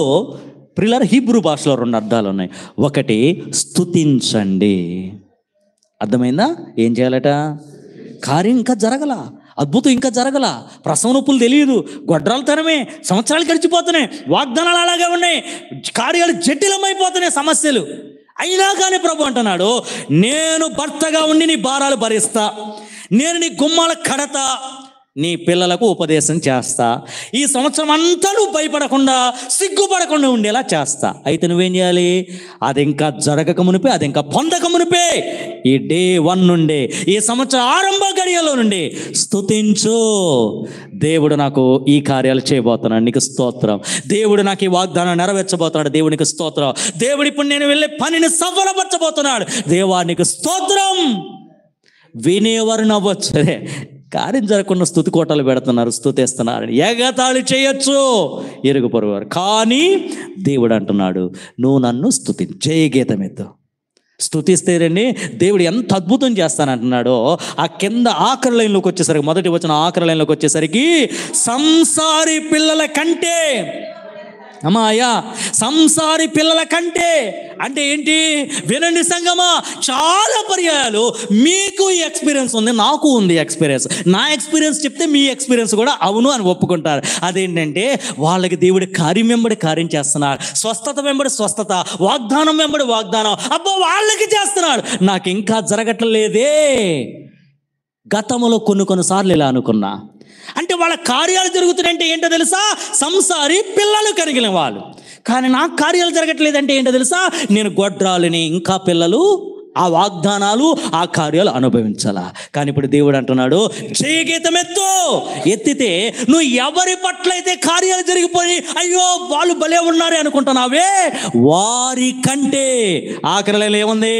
ప్రియులారా హీబ్రూ భాషలో 2 అర్థాలు ఉన్నాయి. ఒకటి స్తుతించండి. అర్థమైందా? ఏం చేయాలట? కార్యం ఇంకా జరగల, అద్భుతం ఇంకా జరగల, ప్రసవ నొప్పులు తెలియదు, గొడ్రాలతనమే, సంవత్సరాలు గడిచిపోతున్నాయి, వాగ్దానాలు అలాగే ఉన్నాయి, కార్యాలు జటిలమైపోతున్నాయి, సమస్యలు అయినా కానీ ప్రభు అంటున్నాడు నేను భర్తగా ఉండి నీ భారాలు భరిస్తా, నేను నీ గుమ్మాల కడతా, నీ పిల్లలకు ఉపదేశం చేస్తా, ఈ సంవత్సరం అంతా నువ్వు భయపడకుండా సిగ్గుపడకుండా ఉండేలా చేస్తా. అయితే నువ్వేం చేయాలి? అది ఇంకా జరగక మునిపే, అది ఇంకా పొందక మునిపే, ఈ డే 1 నుండి, ఈ సంవత్సరం ఆరంభ గడియలో నుండి స్తుతించు. దేవుడు నాకు ఈ కార్యాలు చేయబోతున్నాడు, నీకు స్తోత్రం. దేవుడు నాకు ఈ వాగ్దానం నెరవేర్చబోతున్నాడు, దేవునికి స్తోత్రం. దేవుడు ఇప్పుడు నేను వెళ్ళే పనిని సఫలపరచబోతున్నాడు, దేవా నీకు స్తోత్రం. వినేవారు నవ్వచ్చు, కార్యం జరగకుండా స్తుతి కోటలు పెడుతున్నారు, స్తుతిస్తున్నారు, ఎగతాళి చేయొచ్చు ఇరుగు పొరుగువారు. కానీ దేవుడు అంటున్నాడు నువ్వు నన్ను జయగీతమెత్తు. స్తుతిస్తే రండి దేవుడు ఎంత అద్భుతం చేస్తానంటున్నాడో. ఆ కింద ఆఖరి లైన్లోకి వచ్చేసరికి, మొదటి వచ్చిన ఆఖరి లైన్లోకి వచ్చేసరికి, సంసారి పిల్లల కంటే అమ్మాయ్యా, సంసారి పిల్లల కంటే అంటే ఏంటి? వినండి సంగమా, చాలా పర్యాయాలు మీకు ఈ ఎక్స్పీరియన్స్ ఉంది, నాకు ఉంది ఎక్స్పీరియన్స్. నా ఎక్స్పీరియన్స్ చెప్తే మీ ఎక్స్పీరియన్స్ కూడా అవును అని ఒప్పుకుంటారు. అదేంటంటే వాళ్ళకి దేవుడి కార్యం వెంబడి కార్యం చేస్తున్నారు, స్వస్థత వెంబడి స్వస్థత, వాగ్దానం వెంబడి వాగ్దానం. అబ్బో వాళ్ళకి చేస్తున్నాడు, నాకు ఇంకా జరగట్లేదే. గతంలో కొన్నిసార్లు ఇలా అనుకున్నా. అంటే వాళ్ళ కార్యాలు జరుగుతున్నాయంటే ఏంటో తెలుసా? సంసారి పిల్లలు కలిగిన వాళ్ళు. కానీ నాకు కార్యాలు జరగట్లేదంటే ఏంటో తెలుసా? నేను గొడ్రాలిని, ఇంకా పిల్లలు, ఆ వాగ్దానాలు, ఆ కార్యాలు అనుభవించాలా. కానీ ఇప్పుడు దేవుడు అంటున్నాడు, జయగీతం ఎత్తితే నువ్వు ఎవరి పట్ల అయితే కార్యాలు జరిగిపోయి అయ్యో వాళ్ళు భలే ఉన్నారే అనుకుంటున్నావే, వారి కంటే ఆఖరిలో ఏముంది?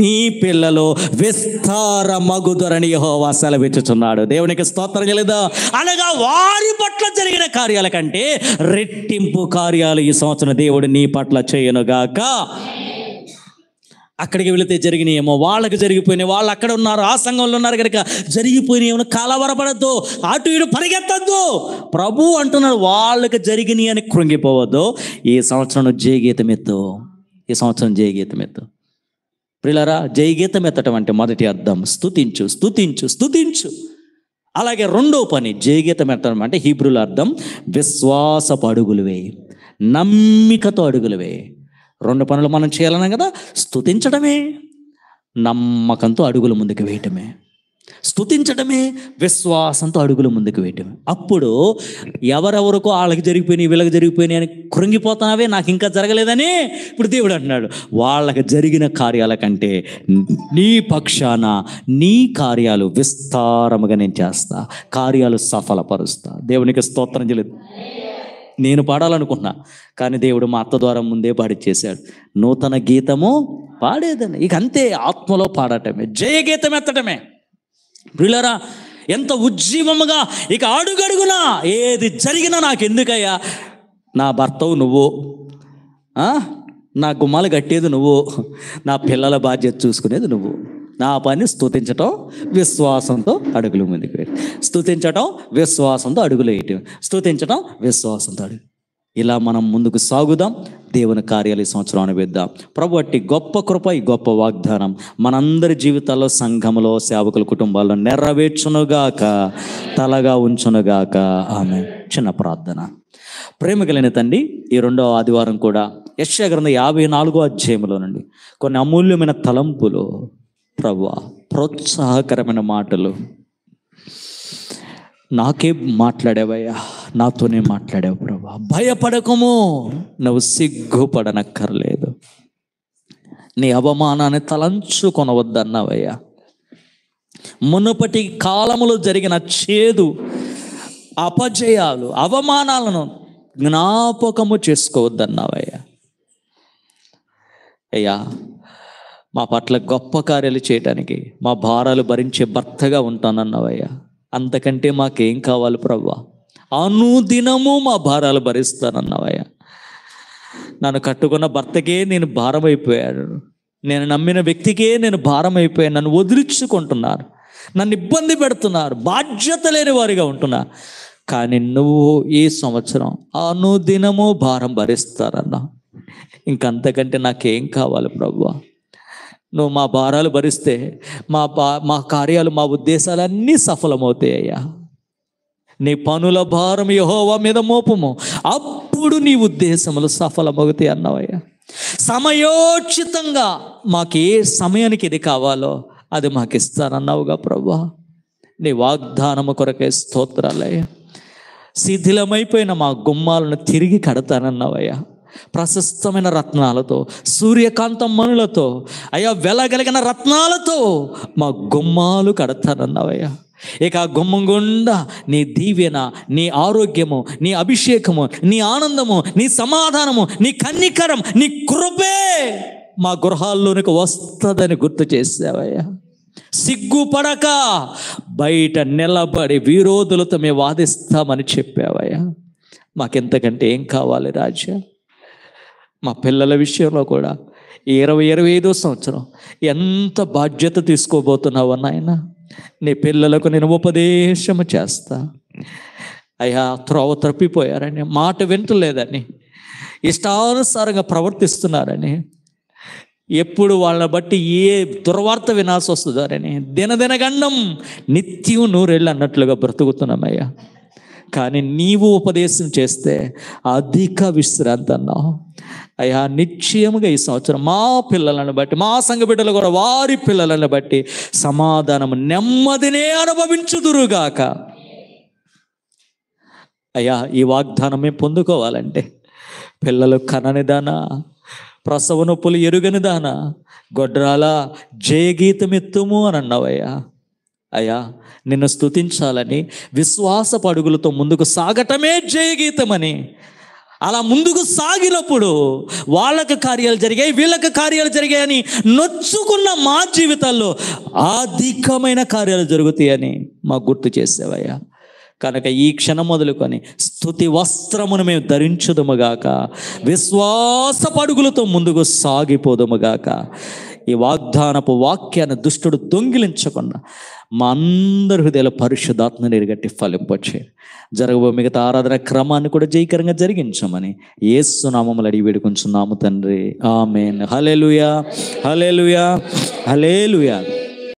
నీ పిల్లలు విస్తార మగుదరని యెహోవా సెలవిచ్చుచున్నాడు. దేవునికి స్తోత్రం చెల్లిద్దాం. అనగా వారి పట్ల జరిగిన కార్యాల కంటే రెట్టింపు కార్యాలు ఈ సంవత్సరం దేవుడు నీ పట్ల చేయనుగాక. అక్కడికి వెళితే జరిగినాయేమో, వాళ్ళకి జరిగిపోయినాయి, వాళ్ళు అక్కడ ఉన్నారు, ఆ సంఘంలో ఉన్నారు కనుక జరిగిపోయినాయేమో, కలవరపడద్దు, అటు ఇటు పరిగెత్తద్దు. ప్రభు అంటున్నాడు వాళ్ళకి జరిగినాయి అని కృంగిపోవద్దు. ఈ సంవత్సరం జయగీతం ఎత్తు, ఈ సంవత్సరం జయగీతం ఎత్తు. ప్రియులారా, జయగీతం ఎత్తటం అంటే మొదటి అర్థం స్తుతించు, స్తుతించు, స్తుతించు. అలాగే రెండో పని జయగీతం ఎత్తడం అంటే హీబ్రూలో అర్థం విశ్వాసపు అడుగులు వేయి, నమ్మికతో అడుగులు వేయి. రెండు పనులు మనం చేయాలన్నాం కదా, స్తుతించడమే, నమ్మకంతో అడుగులు ముందుకు వేయటమే. స్తుతించడమే, విశ్వాసంతో అడుగులు ముందుకు వేయటమే. అప్పుడు ఎవరెవరికో వాళ్ళకి జరిగిపోయినాయి, వీళ్ళకి జరిగిపోయినాయి అని కృంగిపోతున్నావే, నాకు ఇంకా జరగలేదని. ఇప్పుడు దేవుడు అంటున్నాడు, వాళ్ళకి జరిగిన కార్యాల కంటే నీ పక్షాన నీ కార్యాలు విస్తారముగా నేను చేస్తా, కార్యాలు సఫలపరుస్తా. దేవునికి స్తోత్రం చెల్లిద్దాం. నేను పాడాలనుకున్నా, కానీ దేవుడు మా అత్త ద్వారా ముందే పాడిచ్చేశాడు. నూతన గీతము పాడేదని, ఇక అంతే, ఆత్మలో పాడటమే, జయగీతం ఎత్తటమే. ప్రియులారా, ఎంత ఉజ్జీవముగా ఇక అడుగడుగునా ఏది జరిగినా నాకు ఎందుకయ్యా, నా భర్తవు నువ్వు, నా గుమ్మాలు కట్టేది నువ్వు, నా పిల్లల బాధ్యత చూసుకునేది నువ్వు. నా పని స్తుతించటం, విశ్వాసంతో అడుగులు ముందుకు వేయటం, స్తుతించటం, విశ్వాసంతో అడుగులు వేయటం, స్తుతించటం, విశ్వాసంతో అడుగు. ఇలా మనం ముందుకు సాగుదాం. దేవుని కార్యాలు ఈ సంవత్సరం అనుభవిద్దాం. ప్రభు అట్టి గొప్ప కృప, ఈ గొప్ప వాగ్దానం మనందరి జీవితాల్లో, సంఘములో, సేవకుల కుటుంబాల్లో నెరవేర్చునుగాక, తలగా ఉంచునుగాక. ఆమె. చిన్న ప్రార్థన. ప్రేమ కలిగిన తండ్రి, ఈ రెండవ ఆదివారం కూడా యెషయా గ్రంథం 54వ అధ్యాయంలో నుండి కొన్ని అమూల్యమైన తలంపులు, ప్రభువా, ప్రోత్సాహకరమైన మాటలు నాకే మాట్లాడావయ్యా, నాతోనే మాట్లాడావు ప్రభువా. భయపడకము, నువ్వు సిగ్గుపడనక్కర్లేదు, నీ అవమానాన్ని తలంచుకొనవద్దన్నావయ్యా. మునుపటి కాలములో జరిగిన చేదు, అపజయాలు, అవమానాలను జ్ఞాపకము చేసుకోవద్దన్నావయ్యా. అయ్యా, మా పట్ల గొప్ప కార్యాలు చేయటానికి మా భారాలు భరించే భర్తగా ఉంటానన్నావయ్యా. అంతకంటే మాకేం కావాలి ప్రభువా? అనుదినము మా భారాలు భరిస్తానన్నావయ్యా. నన్ను కట్టుకున్న భర్తకే నేను భారం అయిపోయాను, నేను నమ్మిన వ్యక్తికే నేను భారం అయిపోయాను. నన్ను వదిలించుకుంటున్నారు, నన్ను ఇబ్బంది పెడుతున్నారు, బాధ్యత లేని వారిగా ఉంటున్నా. కానీ నువ్వు ఈ సంవత్సరం అనుదినము భారం భరిస్తారన్నా. ఇంకంతకంటే నాకేం కావాలి ప్రభువా? నువ్వు మా భారాలు భరిస్తే మా కార్యాలు, మా ఉద్దేశాలన్నీ సఫలమవుతాయ్యా. నీ పనుల భారం యెహోవా మీద మోపము, అప్పుడు నీ ఉద్దేశములు సఫలమవుతాయి అన్నావయ్యా. సమయోచితంగా మాకు ఏ సమయానికి ఇది కావాలో అది మాకు ఇస్తానన్నావుగా ప్రభువా. నీ వాగ్దానము కొరకే స్తోత్రాలయ్యా. శిథిలమైపోయిన మా గుమ్మాలను తిరిగి కడతానన్నావయ్యా. ప్రశస్తమైన రత్నాలతో, సూర్యకాంతం మణులతో, అయ్యా వెలగలిగిన రత్నాలతో మా గుమ్మాలు కడతానన్నావయ్యా. ఇక ఆ గుమ్మం గుండా నీ దీవెన, నీ ఆరోగ్యము, నీ అభిషేకము, నీ ఆనందము, నీ సమాధానము, నీ కన్నికరం, నీ కృపే మా గృహాల్లోనికి వస్తుందని గుర్తు చేసావయ్యా. సిగ్గుపడక బయట నిలబడి విరోధులతో మేము వాదిస్తామని చెప్పావయ్యా. మాకెంతకంటే ఏం కావాలి రాజా? మా పిల్లల విషయంలో కూడా 2025వ సంవత్సరం ఎంత బాధ్యత తీసుకోబోతున్నావు నాయన. నీ పిల్లలకు నేను ఉపదేశము చేస్తా అయ్యా. త్రోవ తప్పిపోయారని, మాట వింటలేదని, ఇష్టానుసారంగా ప్రవర్తిస్తున్నారని, ఎప్పుడు వాళ్ళని బట్టి ఏ దుర్వార్త వినాల్సి వస్తుందోనని దినదినగండం నిత్యం నూరేళ్ళు అన్నట్లుగా బ్రతుకుతున్నామయ్యా. కానీ నీవు ఉపదేశం చేస్తే అధిక విశ్రాంతి అన్నావు అయ్యా. నిశ్చయముగా ఈ సంవత్సరం మా పిల్లలను బట్టి, మా సంఘ బిడ్డలు కూడా వారి పిల్లలను బట్టి సమాధానం నెమ్మదినే అనుభవించుదురుగాక. అయ్యా, ఈ వాగ్దానమే పొందుకోవాలంటే పిల్లలు కనని దానా, ప్రసవ నొప్పులు ఎరుగని దానా, గొడ్రాల జయగీతమెత్తుము అని అన్నావయ్యా. అయ్యా, నిన్ను స్తుతించాలని విశ్వాస పడుగులతో ముందుకు సాగటమే జయగీతమని, అలా ముందుకు సాగినప్పుడు వాళ్ళకి కార్యాలు జరిగాయి, వీళ్ళకి కార్యాలు జరిగాయని నొచ్చుకున్న మా జీవితాల్లో అధికమైన కార్యాలు జరుగుతాయని మాకు గుర్తు చేసేవయ్యా. కనుక ఈ క్షణం మొదలుకొని స్తుతి వస్త్రమును మేము ధరించుదుముగాక, విశ్వాస పడుగులతో ముందుకు సాగిపోదుముగాక. ఈ వాగ్దానపు వాక్యాన్ని దుష్టుడు దొంగిలించకుండా మా అందరి హృదయాల పరిశుద్ధాత్మని ఎరుగట్టి ఫలింపొచ్చే జరగబో మిగతా ఆరాధన క్రమాన్ని కూడా జయకరంగా జరిగించమని యేసు నామములో అడిగి వేడుకొంచున్నాము తండ్రి. ఆమేన్. హల్లెలూయా, హల్లెలూయా, హల్లెలూయా.